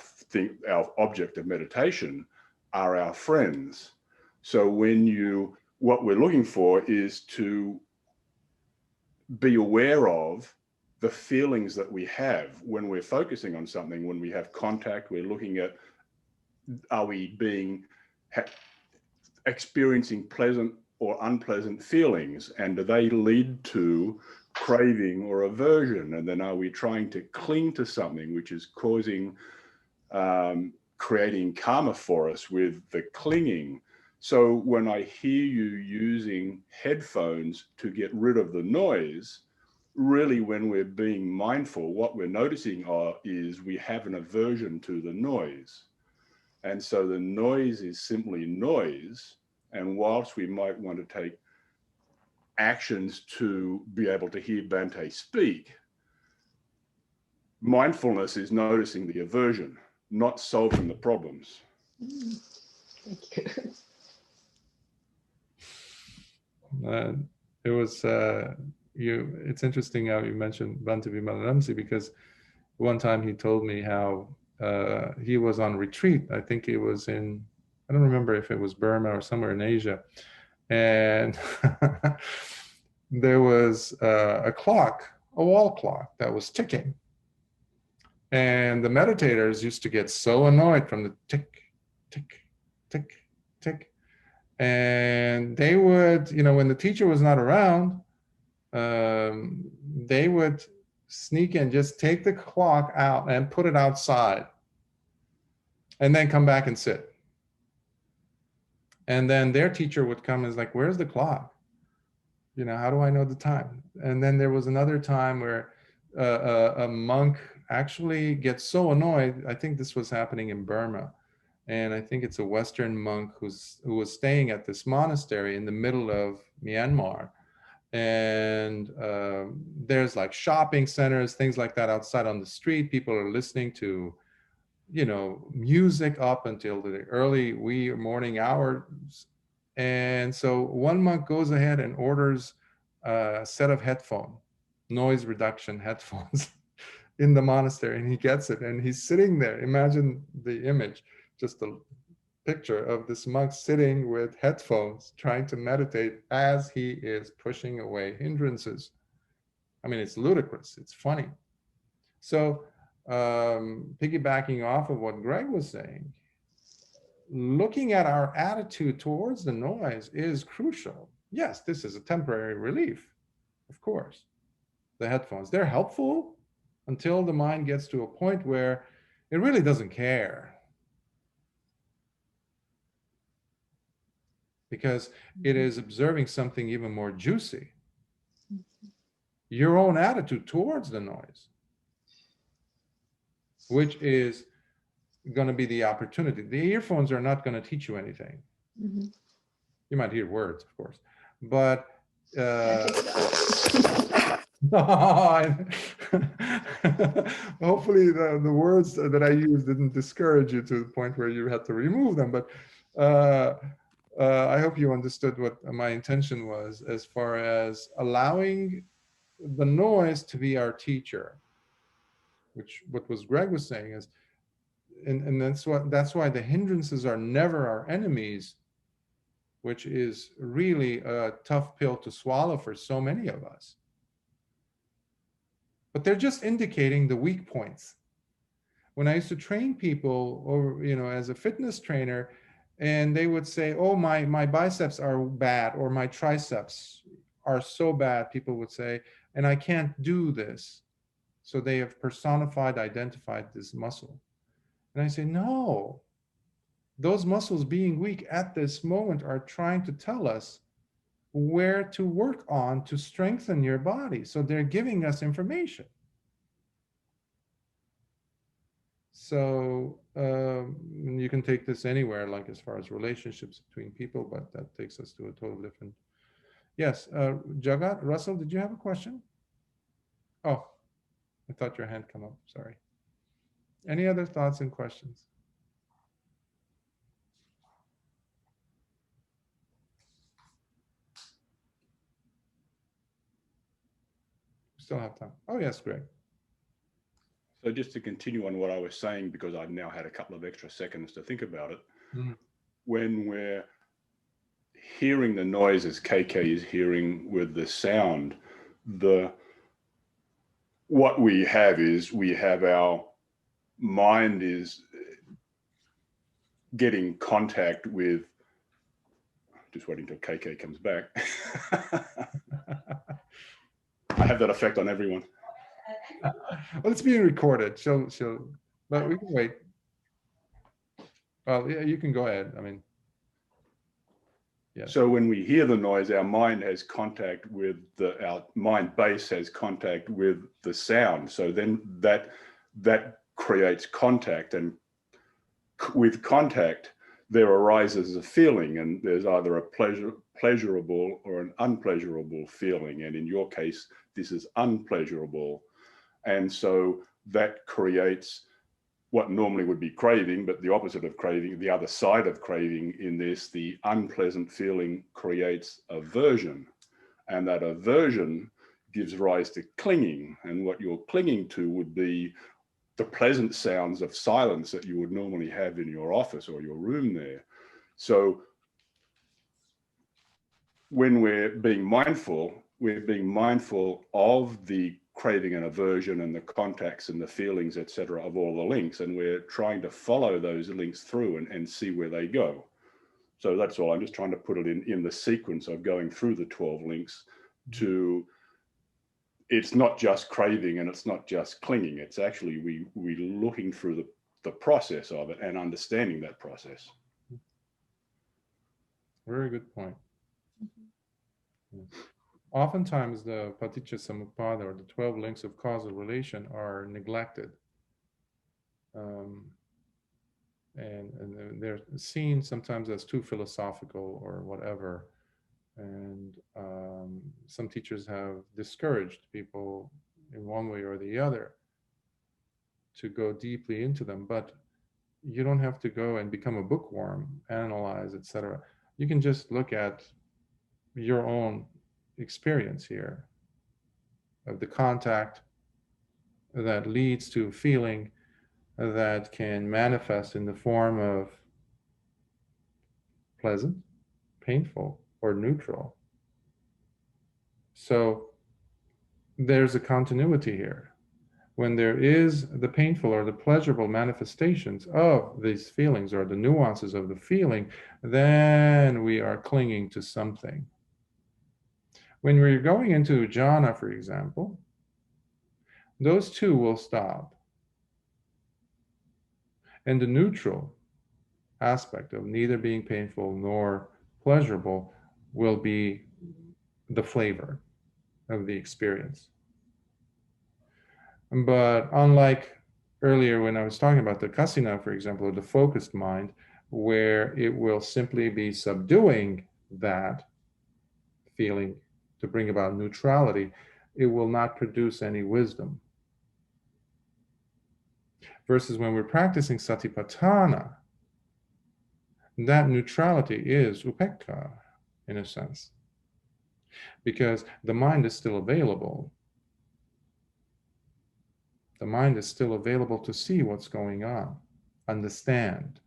object of meditation are our friends. So what we're looking for is to be aware of the feelings that we have when we're focusing on something. When we have contact, we're looking at, are we experiencing pleasant or unpleasant feelings, and do they lead to craving or aversion? And then are we trying to cling to something which is causing, creating karma for us with the clinging? So when I hear you using headphones to get rid of the noise, really when we're being mindful, what we're noticing is we have an aversion to the noise. And so the noise is simply noise. And whilst we might want to take actions to be able to hear Bhante speak, mindfulness is noticing the aversion, not solving the problems. Thank you. It was it's interesting how you mentioned Bhante Vimalaramsi, because one time he told me how he was on retreat. I think it was in, I don't remember if it was Burma or somewhere in Asia, and there was a clock, a wall clock that was ticking, and the meditators used to get so annoyed from the tick, tick, tick, tick. And they would, you know, when the teacher was not around, they would sneak in, just take the clock out and put it outside, and then come back and sit. And then their teacher would come and is like, where's the clock? You know, how do I know the time? And then there was another time where a monk actually gets so annoyed. I think this was happening in Burma. And I think it's a Western monk who was staying at this monastery in the middle of Myanmar. And there's like shopping centers, things like that outside on the street. People are listening to, you know, music up until the early wee morning hours. And so one monk goes ahead and orders a set of noise reduction headphones in the monastery, and he gets it, and he's sitting there. Imagine the image, just a picture of this monk sitting with headphones trying to meditate as he is pushing away hindrances. I mean, it's ludicrous, it's funny. So piggybacking off of what Greg was saying, looking at our attitude towards the noise is crucial. Yes, this is a temporary relief, of course. The headphones, they're helpful until the mind gets to a point where it really doesn't care, because it is observing something even more juicy. Your own attitude towards the noise, which is going to be the opportunity. The earphones are not going to teach you anything. Mm-hmm. You might hear words, of course, but hopefully the words that I used didn't discourage you to the point where you had to remove them. But I hope you understood what my intention was as far as allowing the noise to be our teacher, which what Greg was saying is, and that's why the hindrances are never our enemies, which is really a tough pill to swallow for so many of us. But they're just indicating the weak points. When I used to train people, or you know, as a fitness trainer, and they would say, oh, my biceps are bad, or my triceps are so bad, people would say, and I can't do this. So they have personified, identified this muscle. And I say, no, those muscles being weak at this moment are trying to tell us where to work on to strengthen your body. So they're giving us information. So you can take this anywhere, like as far as relationships between people, but that takes us to a total different. Yes, Jagat, Russell, did you have a question? Oh, I thought your hand come up, sorry. Any other thoughts and questions? We still have time. Oh yes, Greg. So just to continue on what I was saying, because I've now had a couple of extra seconds to think about it, when we're hearing the noise as KK is hearing with the sound, what we have is our mind is getting contact with, just waiting until KK comes back. I have that effect on everyone. Well, it's being recorded. She'll, but we can wait. Well, yeah, you can go ahead. I mean, yeah. So when we hear the noise, our mind has contact with our mind base has contact with the sound. So then that creates contact, and with contact, there arises a feeling, and there's either a pleasurable or an unpleasurable feeling. And in your case, this is unpleasurable. And so that creates what normally would be craving, but the opposite of craving, the other side of craving in this, the unpleasant feeling creates aversion. And that aversion gives rise to clinging. And what you're clinging to would be the pleasant sounds of silence that you would normally have in your office or your room there. So when we're being mindful of the craving and aversion and the contacts and the feelings, etc., of all the links, and we're trying to follow those links through and see where they go. So that's all. I'm just trying to put it in the sequence of going through the 12 links to, it's not just craving and it's not just clinging. It's actually we looking through the process of it and understanding that process. Very good point. Oftentimes the Paticcasamuppada, or the 12 links of causal relation, are neglected. And they're seen sometimes as too philosophical or whatever. And some teachers have discouraged people in one way or the other to go deeply into them. But you don't have to go and become a bookworm, analyze, etc. You can just look at your own experience here of the contact that leads to feeling that can manifest in the form of pleasant, painful, or neutral. So there's a continuity here. When there is the painful or the pleasurable manifestations of these feelings, or the nuances of the feeling, then we are clinging to something. When we're going into jhana, for example, those two will stop. And the neutral aspect of neither being painful nor pleasurable will be the flavor of the experience. But unlike earlier when I was talking about the kasina, for example, or the focused mind, where it will simply be subduing that feeling to bring about neutrality, it will not produce any wisdom. Versus when we're practicing satipatthana, that neutrality is upekkha, in a sense, because the mind is still available. The mind is still available to see what's going on, understand.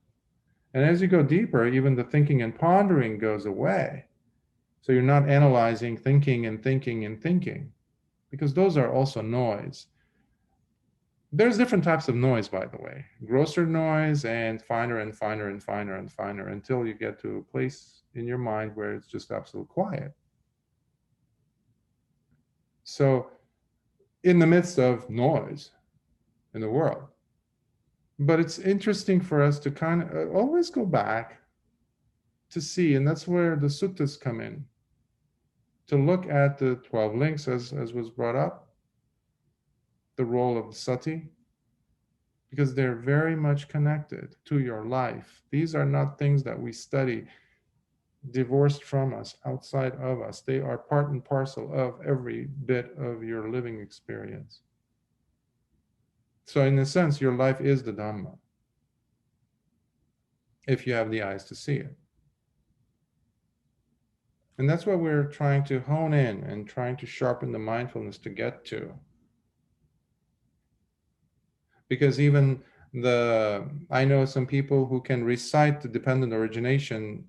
And as you go deeper, even the thinking and pondering goes away. So you're not analyzing, thinking and thinking and thinking, because those are also noise. There's different types of noise, by the way. Grosser noise and finer and finer and finer and finer, until you get to a place in your mind where it's just absolute quiet. So in the midst of noise in the world. But it's interesting for us to kind of always go back to see, and that's where the suttas come in, to look at the 12 links as was brought up, the role of the sati, because they're very much connected to your life. These are not things that we study divorced from us, outside of us. They are part and parcel of every bit of your living experience. So in a sense, your life is the Dhamma, if you have the eyes to see it. And that's what we're trying to hone in and trying to sharpen the mindfulness to get to. Because even I know some people who can recite the dependent origination,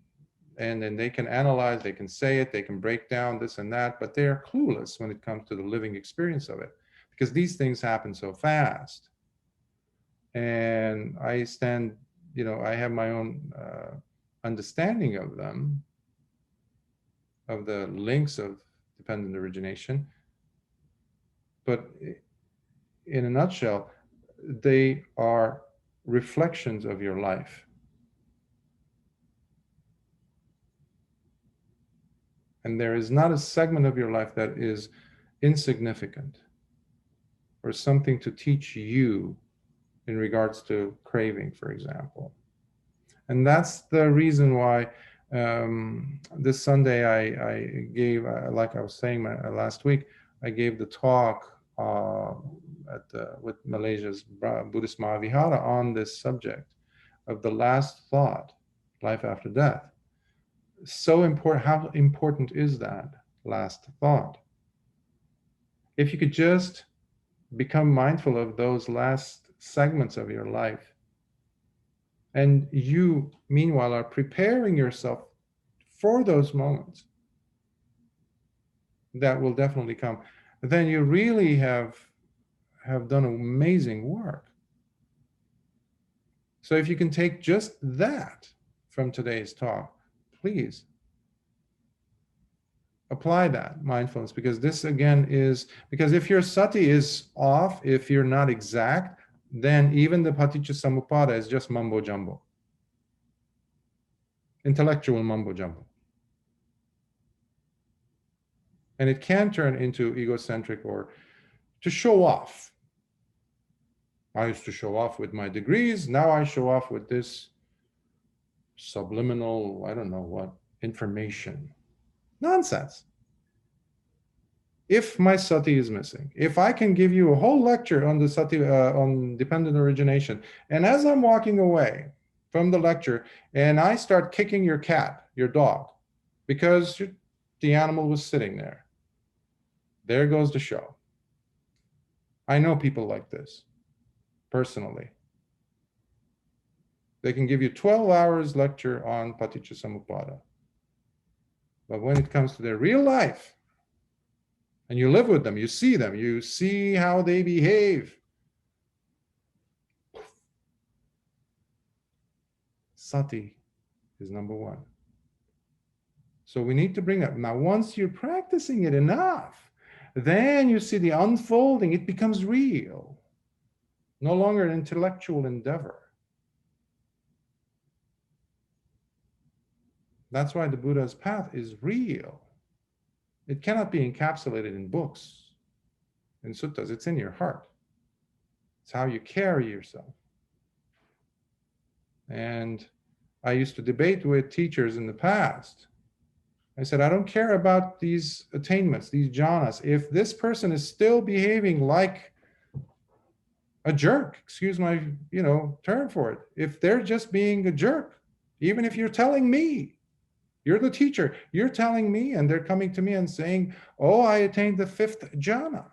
and then they can analyze, they can say it, they can break down this and that, but they are clueless when it comes to the living experience of it, because these things happen so fast. And I have my own understanding of them, of the links of dependent origination. But in a nutshell, they are reflections of your life. And there is not a segment of your life that is insignificant or something to teach you in regards to craving, for example. And that's the reason why this Sunday I gave, like I was saying last week, I gave the talk with Malaysia's Buddhist Mahavihara on this subject of the last thought, life after death. So important. How important is that last thought? If you could just become mindful of those last segments of your life, and you meanwhile are preparing yourself for those moments that will definitely come, then you really have done amazing work. So if you can take just that from today's talk, please apply that mindfulness, because this again is, because if your sati is off, if you're not exact, then even the Paticcasamuppada is just mumbo jumbo, intellectual mumbo jumbo. And it can turn into egocentric or to show off. I used to show off with my degrees, now I show off with this subliminal, I don't know what, information. Nonsense. If my sati is missing, if I can give you a whole lecture on the sati, on dependent origination, and as I'm walking away from the lecture and I start kicking your cat, your dog, because the animal was sitting there goes the show. I know people like this personally. They can give you 12 hours lecture on Paticcasamuppada. But when it comes to their real life, and you live with them, you see how they behave. Sati is number one. So we need to bring up. Now, once you're practicing it enough, then you see the unfolding, it becomes real. No longer an intellectual endeavor. That's why the Buddha's path is real. It cannot be encapsulated in books, in suttas. It's in your heart. It's how you carry yourself. And I used to debate with teachers in the past. I said, I don't care about these attainments, these jhanas. If this person is still behaving like a jerk, excuse my, term for it. If they're just being a jerk, even if you're telling me, you're the teacher, you're telling me, and they're coming to me and saying, oh, I attained the 5th jhana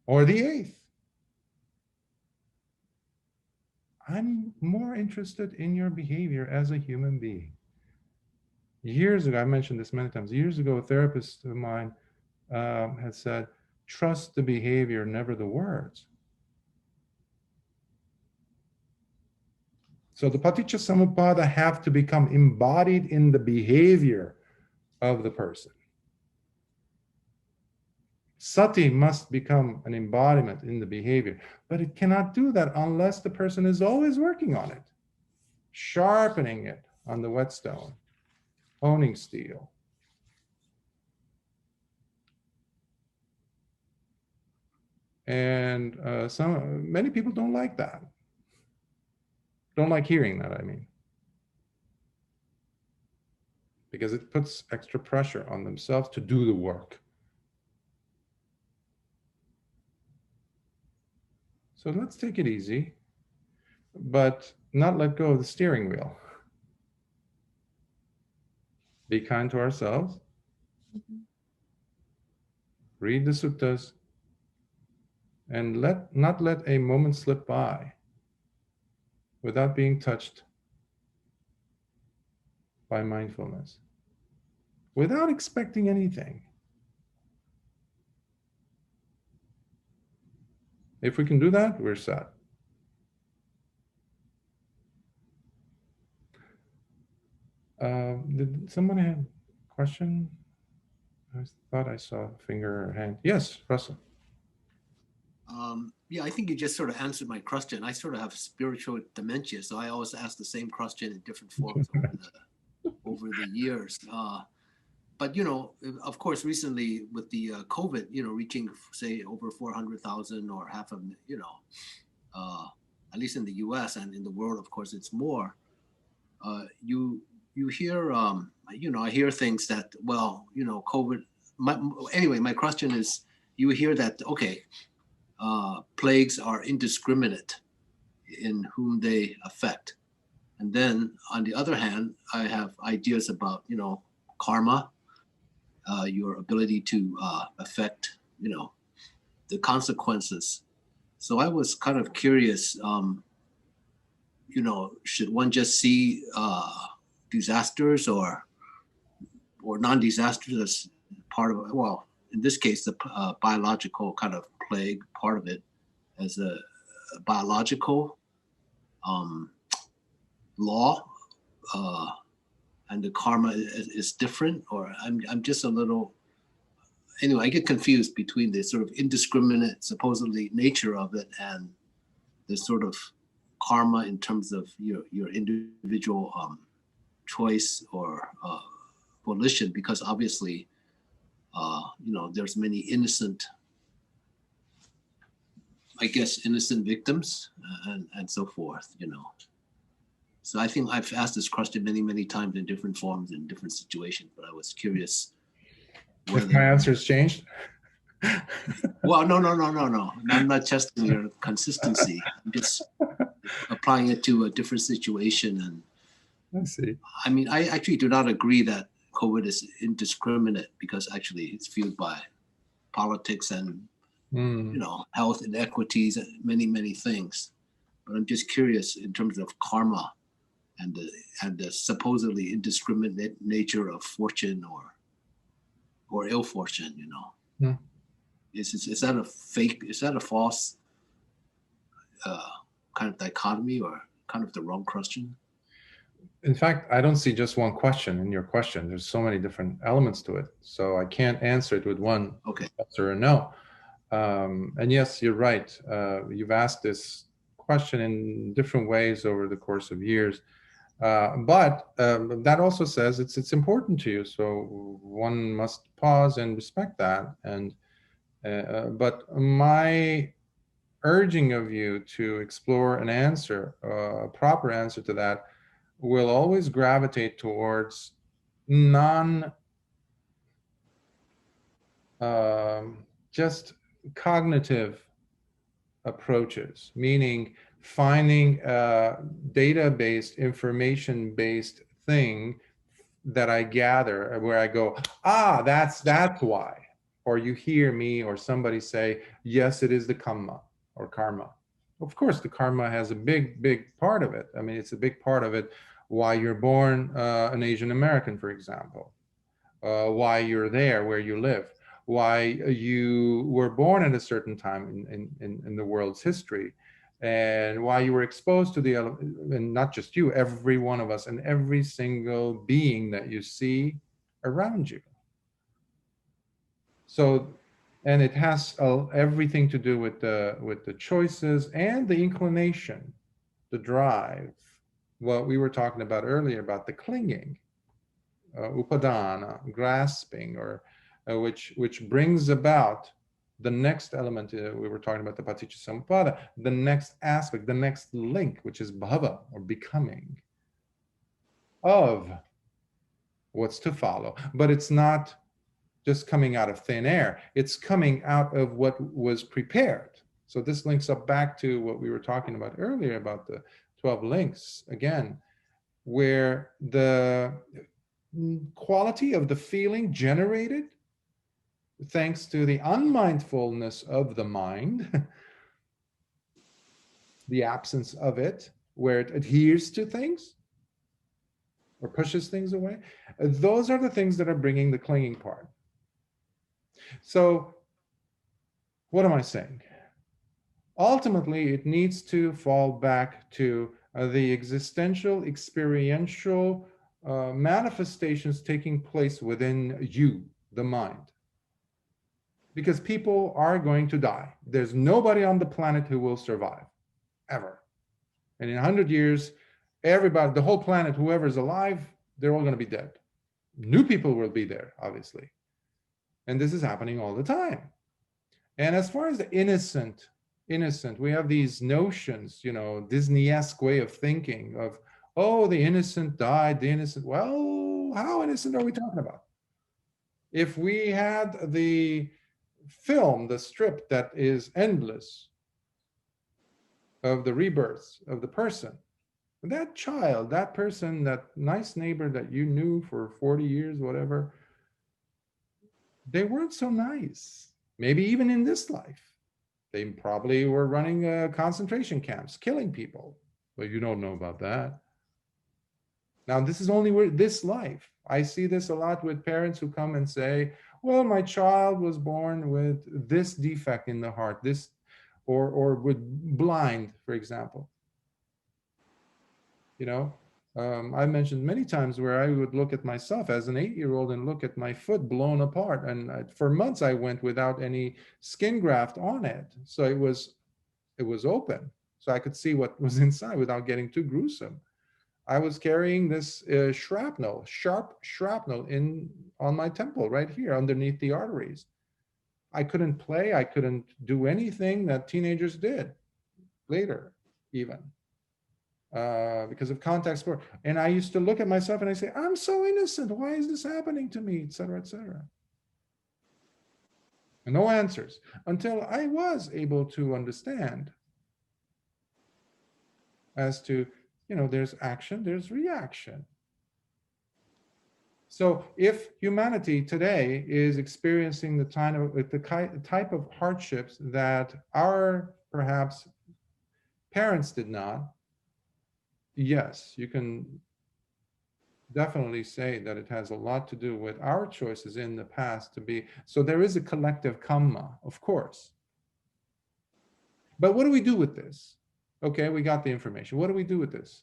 or the 8th. I'm more interested in your behavior as a human being. Years ago, I mentioned this many times, years ago, a therapist of mine had said, trust the behavior, never the words. So the Paticcasamuppada have to become embodied in the behavior of the person. Sati must become an embodiment in the behavior, but it cannot do that unless the person is always working on it, sharpening it on the whetstone, honing steel. And many people don't like that. Don't like hearing that, I mean. Because it puts extra pressure on themselves to do the work. So let's take it easy, but not let go of the steering wheel. Be kind to ourselves. Read the suttas. And not let a moment slip by without being touched by mindfulness, without expecting anything. If we can do that, we're set. Did someone have a question? I thought I saw a finger or hand. Yes, Russell. Yeah, I think you just sort of answered my question. I sort of have spiritual dementia, so I always ask the same question in different forms over the years. But, of course, recently with the COVID, reaching, say, over 400,000 or half a, at least in the US and in the world, of course, it's more. You hear, I hear things that, well, COVID. My question is, you hear that, okay, plagues are indiscriminate in whom they affect. And then on the other hand, I have ideas about, karma, your ability to affect, the consequences. So I was kind of curious, should one just see disasters or non-disasters as part of, well, in this case, the biological kind of plague part of it as a biological law and the karma is different, or I'm just a little, anyway, I get confused between the sort of indiscriminate, supposedly, nature of it and the sort of karma in terms of your individual choice or volition, because obviously, there's many innocent, I guess, innocent victims and so forth, So I think I've asked this question many, many times in different forms, in different situations, but I was curious whether... If my answer's changed? Well, no. I'm not testing your consistency. I'm just applying it to a different situation. And I see. I mean, I actually do not agree that COVID is indiscriminate, because actually it's fueled by politics and, health inequities and many, many things. But I'm just curious in terms of karma and the supposedly indiscriminate nature of fortune or ill fortune, Is that a fake, is that a false kind of dichotomy, or kind of the wrong question? In fact, I don't see just one question in your question. There's so many different elements to it. So I can't answer it with one yes or a no. And yes, you're right. You've asked this question in different ways over the course of years. But that also says it's important to you. So one must pause and respect that. And but my urging of you to explore an answer, a proper answer to that, will always gravitate towards just cognitive approaches, meaning finding a data-based, information-based thing that I gather where I go, that's why. Or you hear me or somebody say, yes, it is the karma or karma. Of course, the karma has a big, big part of it. I mean, it's a big part of it. Why you're born an Asian American, for example. Why you're there, where you live. Why you were born at a certain time in the world's history. And why you were exposed to the, and not just you, every one of us and every single being that you see around you. So, and it has everything to do with the choices and the inclination, the drive. What we were talking about earlier about the clinging, upadana, grasping, or which brings about the next element. We were talking about the Paticcasamuppada, the next aspect, the next link, which is bhava, or becoming, of what's to follow. But it's not just coming out of thin air. It's coming out of what was prepared. So this links up back to what we were talking about earlier about the 12 links, again, where the quality of the feeling generated thanks to the unmindfulness of the mind, the absence of it, where it adheres to things or pushes things away, those are the things that are bringing the clinging part. So what am I saying? Ultimately, it needs to fall back to the existential, experiential manifestations taking place within you, the mind. Because people are going to die. There's nobody on the planet who will survive, ever. And in 100 years, everybody, the whole planet, whoever's alive, they're all going to be dead. New people will be there, obviously. And this is happening all the time. And as far as the innocent, we have these notions, Disney-esque way of thinking of, oh, the innocent died, the innocent. Well, how innocent are we talking about? If we had the film, the strip that is endless of the rebirths of the person, that child, that person, that nice neighbor that you knew for 40 years, whatever, they weren't so nice. Maybe even in this life. They probably were running concentration camps, killing people, but you don't know about that. Now, this is only this life. I see this a lot with parents who come and say, well, my child was born with this defect in the heart, this, or with blind, for example. I mentioned many times where I would look at myself as an 8-year-old and look at my foot blown apart. And for months I went without any skin graft on it. So it was open. So I could see what was inside without getting too gruesome. I was carrying this shrapnel, sharp shrapnel on my temple right here underneath the arteries. I couldn't play. I couldn't do anything that teenagers did later, even. Because of contact sport. And I used to look at myself and I say, I'm so innocent. Why is this happening to me? Et cetera, et cetera. And no answers until I was able to understand as to, there's action, there's reaction. So if humanity today is experiencing the type of hardships that our perhaps parents did not, yes, you can definitely say that it has a lot to do with our choices in the past to be. So there is a collective karma, of course. But what do we do with this? Okay, we got the information. What do we do with this?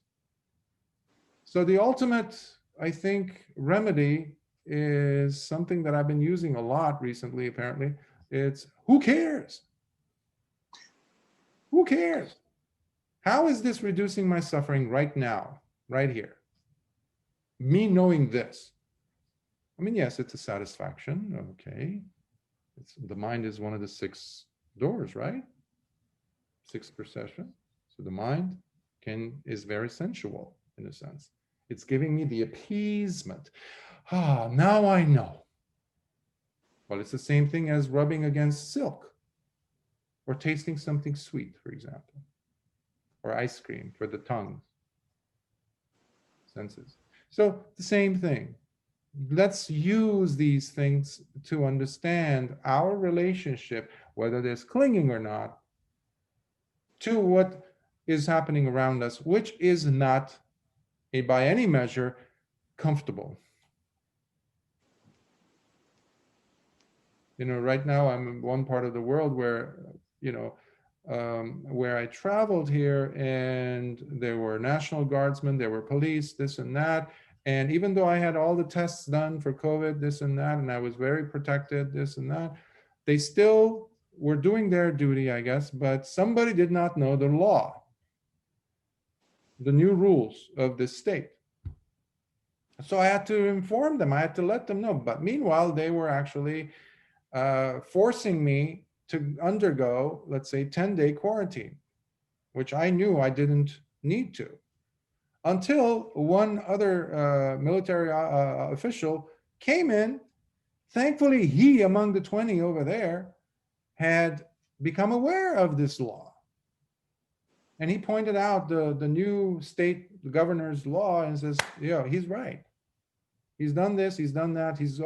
So the ultimate, I think, remedy is something that I've been using a lot recently, apparently. It's who cares? Who cares? How is this reducing my suffering right now, right here? Me knowing this. I mean, yes, it's a satisfaction. Okay. The mind is one of the 6 doors, right? 6 perception. So the mind is very sensual in a sense. It's giving me the appeasement. Now I know. Well, it's the same thing as rubbing against silk or tasting something sweet, for example, or ice cream for the tongue senses. So the same thing. Let's use these things to understand our relationship, whether there's clinging or not, to what is happening around us, which is not, by any measure, comfortable. Right now I'm in one part of the world where, where I traveled here, and there were National Guardsmen, there were police, this and that. And even though I had all the tests done for COVID, this and that, and I was very protected, this and that, they still were doing their duty, I guess, but somebody did not know the law, the new rules of this state. So I had to inform them, I had to let them know. But meanwhile, they were actually forcing me to undergo, let's say, 10-day quarantine, which I knew I didn't need to. Until one other military official came in. Thankfully, he, among the 20 over there, had become aware of this law. And he pointed out the new state governor's law and says, he's right. He's done this, he's done that, he's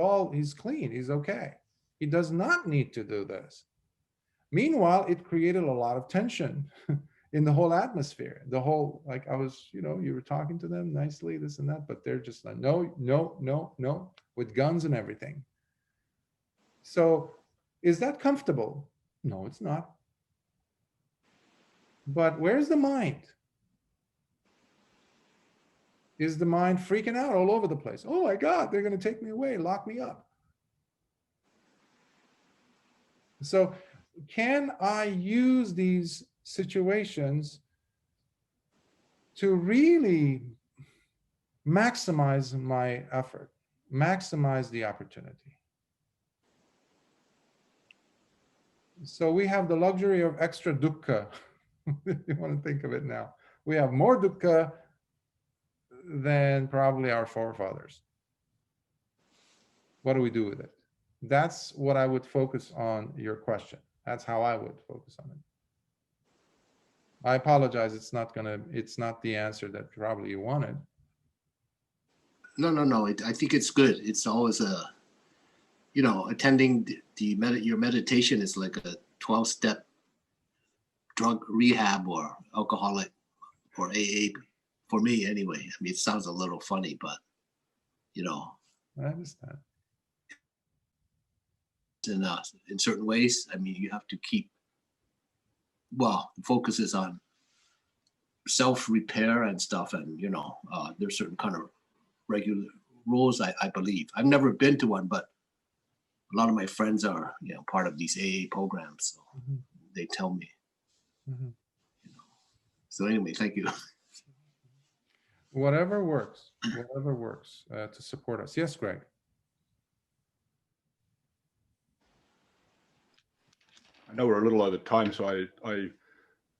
clean, he's okay. He does not need to do this. Meanwhile, it created a lot of tension in the whole atmosphere. The whole, like I was, you were talking to them nicely, this and that, but they're just like, no, with guns and everything. So is that comfortable? No, it's not. But where's the mind? Is the mind freaking out all over the place? Oh my God, they're going to take me away, lock me up. So can I use these situations to really maximize my effort, maximize the opportunity? So we have the luxury of extra dukkha. If you want to think of it now, we have more dukkha than probably our forefathers. What do we do with it? That's what I would focus on your question. That's how I would focus on it. I apologize. It's not the answer that probably you wanted. No. I think it's good. It's always attending your meditation is like a 12-step drug rehab or alcoholic or AA for me anyway. I mean, it sounds a little funny, but I understand. In certain ways, I mean, you have to keep. Well, the focus is on self-repair and stuff, and there's certain kind of regular rules, I believe. I've never been to one, but a lot of my friends are part of these AA programs, so they tell me. So anyway, thank you. Whatever works to support us. Yes, Greg. I know we're a little over time, so I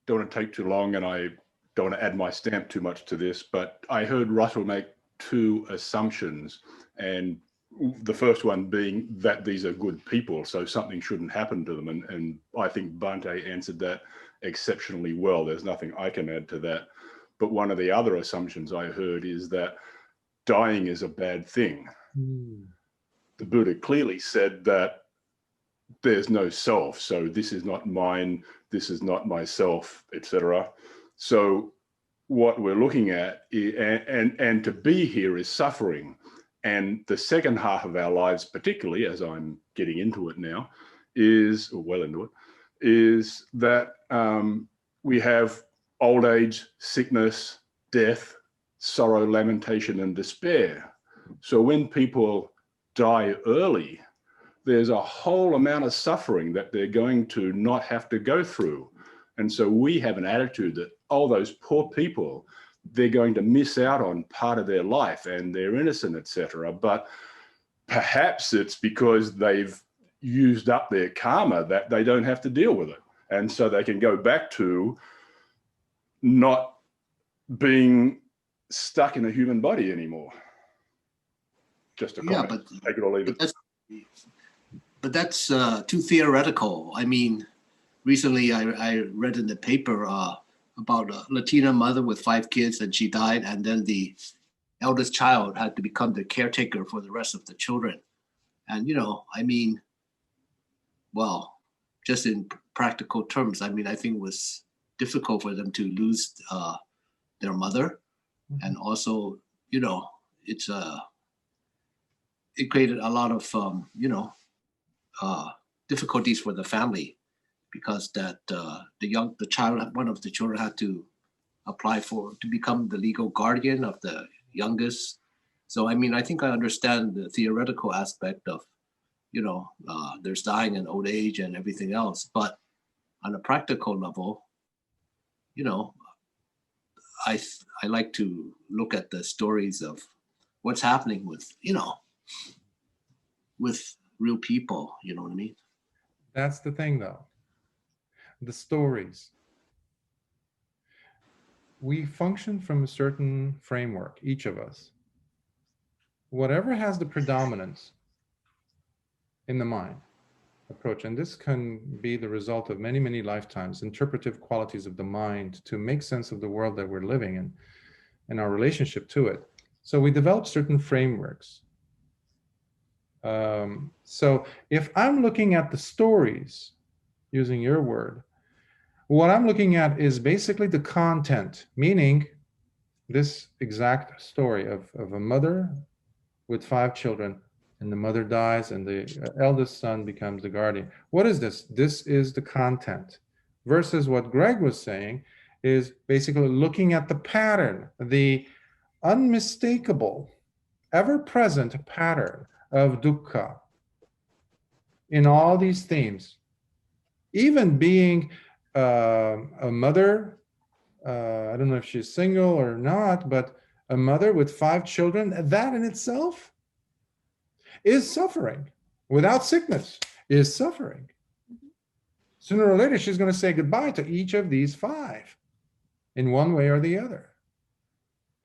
don't want to take too long, and I don't want to add my stamp too much to this, but I heard Russell make two assumptions, and the first one being that these are good people, so something shouldn't happen to them. And I think Bhante answered that exceptionally well. There's nothing I can add to that. But one of the other assumptions I heard is that dying is a bad thing. The Buddha clearly said that there's no self, so this is not mine, this is not myself, etc. So what we're looking at and to be here is suffering. And the second half of our lives, particularly as I'm getting into it now, is that we have old age, sickness, death, sorrow, lamentation, and despair. So when people die early, there's a whole amount of suffering that they're going to not have to go through. And so we have an attitude that, oh, those poor people, they're going to miss out on part of their life and they're innocent, etc. But perhaps it's because they've used up their karma that they don't have to deal with it. And so they can go back to not being stuck in a human body anymore. Just a comment. But take it or leave it. But that's too theoretical. I mean, recently I read in the paper about a Latina mother with 5 kids, and she died, and then the eldest child had to become the caretaker for the rest of the children. And I mean, well, just in practical terms, I mean, I think it was difficult for them to lose their mother, and also it's it created a lot of difficulties for the family, because that one of the children had to apply to become the legal guardian of the youngest. So I mean, I think I understand the theoretical aspect of there's dying in old age and everything else, but on a practical level, I like to look at the stories of what's happening with with real people. You know what I mean? That's the thing, though. The stories. We function from a certain framework, each of us. Whatever has the predominance in the mind approach, and this can be the result of many, many lifetimes, interpretive qualities of the mind to make sense of the world that we're living in and our relationship to it. So we develop certain frameworks. So if I'm looking at the stories, using your word, what I'm looking at is basically the content, meaning this exact story of a mother with 5 children, and the mother dies and the eldest son becomes the guardian. What is this? This is the content. Versus what Greg was saying is basically looking at the pattern, the unmistakable, ever-present pattern of dukkha in all these themes. Even being a mother, I don't know if she's single or not, but a mother with 5 children, that in itself is suffering. Without sickness is suffering. Sooner or later, she's going to say goodbye to each of these 5 in one way or the other.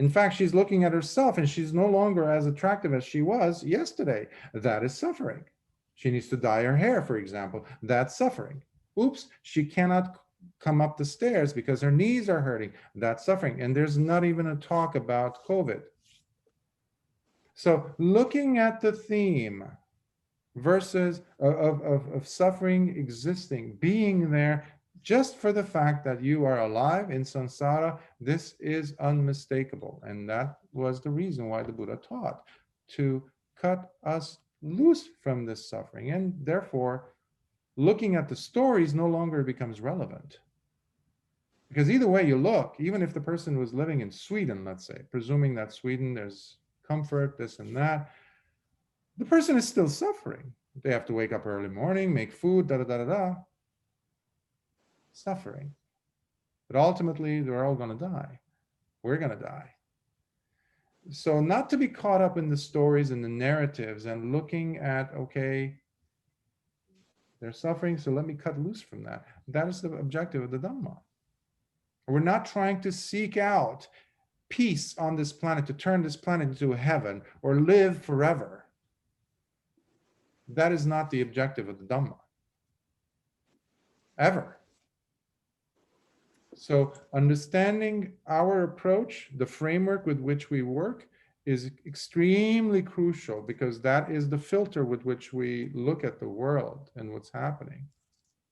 In fact, she's looking at herself and she's no longer as attractive as she was yesterday. That is suffering. She needs to dye her hair, for example. That's suffering. Oops, she cannot come up the stairs because her knees are hurting. That's suffering. And there's not even a talk about COVID. So looking at the theme versus of suffering existing, being there just for the fact that you are alive in samsara, this is unmistakable. And that was the reason why the Buddha taught to cut us loose from this suffering. And therefore, looking at the stories no longer becomes relevant. Because either way you look, even if the person was living in Sweden, let's say, presuming that Sweden, there's comfort, this and that, the person is still suffering. They have to wake up early morning, make food, da da da da da. Suffering. But ultimately, they're all going to die. We're going to die. So not to be caught up in the stories and the narratives and looking at, okay, they're suffering, so let me cut loose from that. That is the objective of the Dhamma. We're not trying to seek out peace on this planet, to turn this planet into a heaven or live forever. That is not the objective of the Dhamma. Ever. So understanding our approach, the framework with which we work, is extremely crucial, because that is the filter with which we look at the world and what's happening.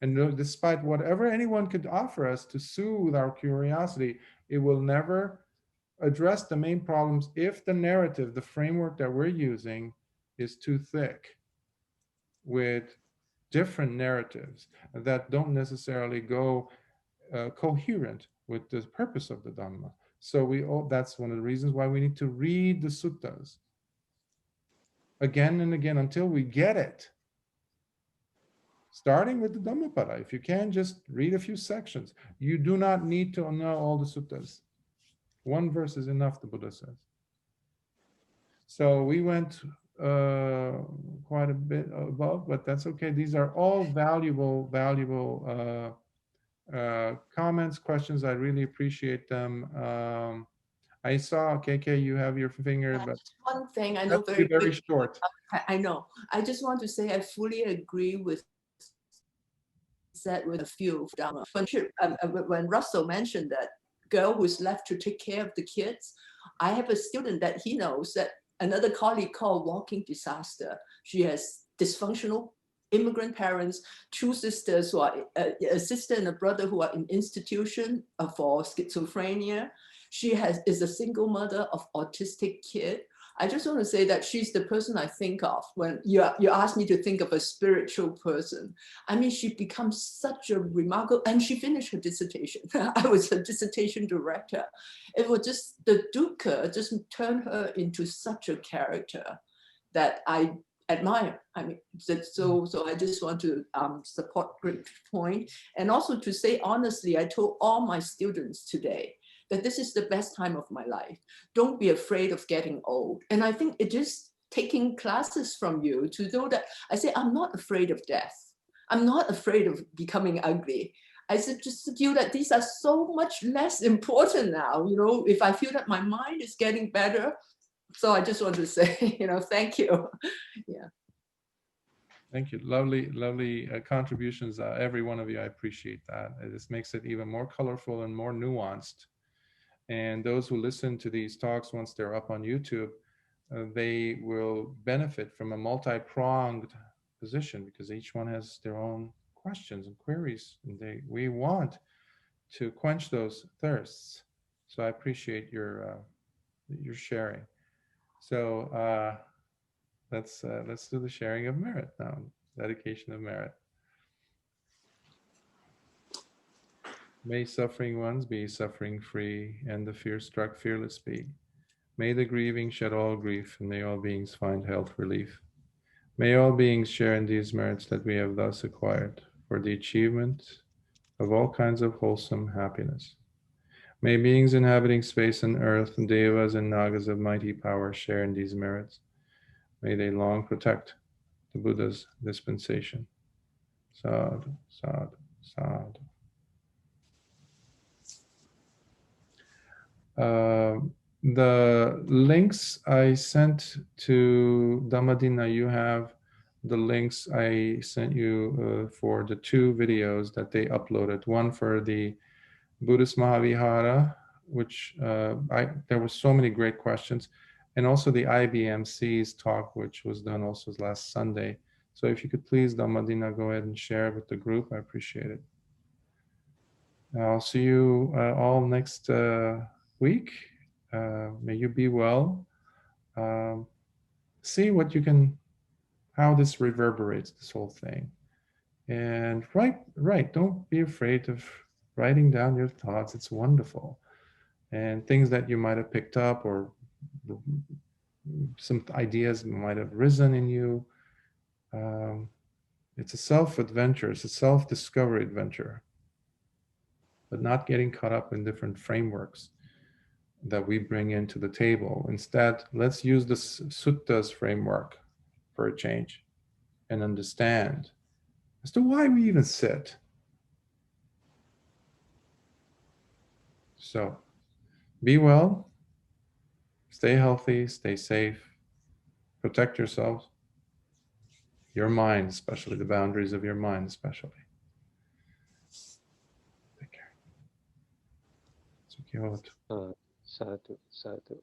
And despite whatever anyone could offer us to soothe our curiosity, it will never address the main problems if the narrative, the framework that we're using, is too thick with different narratives that don't necessarily go coherent with the purpose of the Dhamma. So that's one of the reasons why we need to read the suttas again and again until we get it. Starting with the Dhammapada. If you can, just read a few sections. You do not need to know all the suttas. One verse is enough, the Buddha says. So we went quite a bit above, but that's okay. These are all valuable comments, questions. I really appreciate them. I saw, KK, you have your finger, but one thing I know very short. I know. I just want to say I fully agree with said with a few Dhamma. When Russell mentioned that girl who's left to take care of the kids, I have a student that he knows that another colleague called walking disaster. She has dysfunctional immigrant parents, two sisters who are a sister and a brother who are in institution for schizophrenia. She is a single mother of autistic kid. I just want to say that she's the person I think of when you ask me to think of a spiritual person. I mean, she becomes such a remarkable, and she finished her dissertation. I was her dissertation director. It was just, the dukkha just turned her into such a character that I admire. I mean, so I just want to support great point. And also to say honestly, I told all my students today that this is the best time of my life. Don't be afraid of getting old. And I think it is taking classes from you to know that, I say, I'm not afraid of death. I'm not afraid of becoming ugly. I said, just feel that these are so much less important now. You know, if I feel that my mind is getting better. So I just want to say, you know, thank you. Yeah. Thank you. Lovely contributions. Every one of you, I appreciate that. This makes it even more colorful and more nuanced. And those who listen to these talks, once they're up on YouTube, they will benefit from a multi-pronged position, because each one has their own questions and queries, and we want to quench those thirsts. So I appreciate your sharing. So let's do the sharing of merit now, dedication of merit. May suffering ones be suffering free, and the fear-struck fearless be. May the grieving shed all grief, and may all beings find health relief. May all beings share in these merits that we have thus acquired for the achievement of all kinds of wholesome happiness. May beings inhabiting space and earth, and devas and nagas of mighty power share in these merits. May they long protect the Buddha's dispensation. Sadhu, sadhu, sadhu. The links I sent to Dhammadina, you have the links I sent you for the two videos that they uploaded. One for the Buddhist Mahavihara, which there were so many great questions, and also the IBMC's talk, which was done also last Sunday. So if you could please, Dhammadina, go ahead and share it with the group, I appreciate it. I'll see you all next week. May you be well. See what you can, how this reverberates, this whole thing. And right, don't be afraid of writing down your thoughts, it's wonderful. And things that you might have picked up, or some ideas might have risen in you. It's a self-adventure, it's a self-discovery adventure, but not getting caught up in different frameworks that we bring into the table. Instead, let's use the Suttas framework for a change and understand as to why we even sit. So, be well, stay healthy, stay safe, protect yourselves, your mind, especially the boundaries of your mind, especially. Take care. Sadhu, sadhu.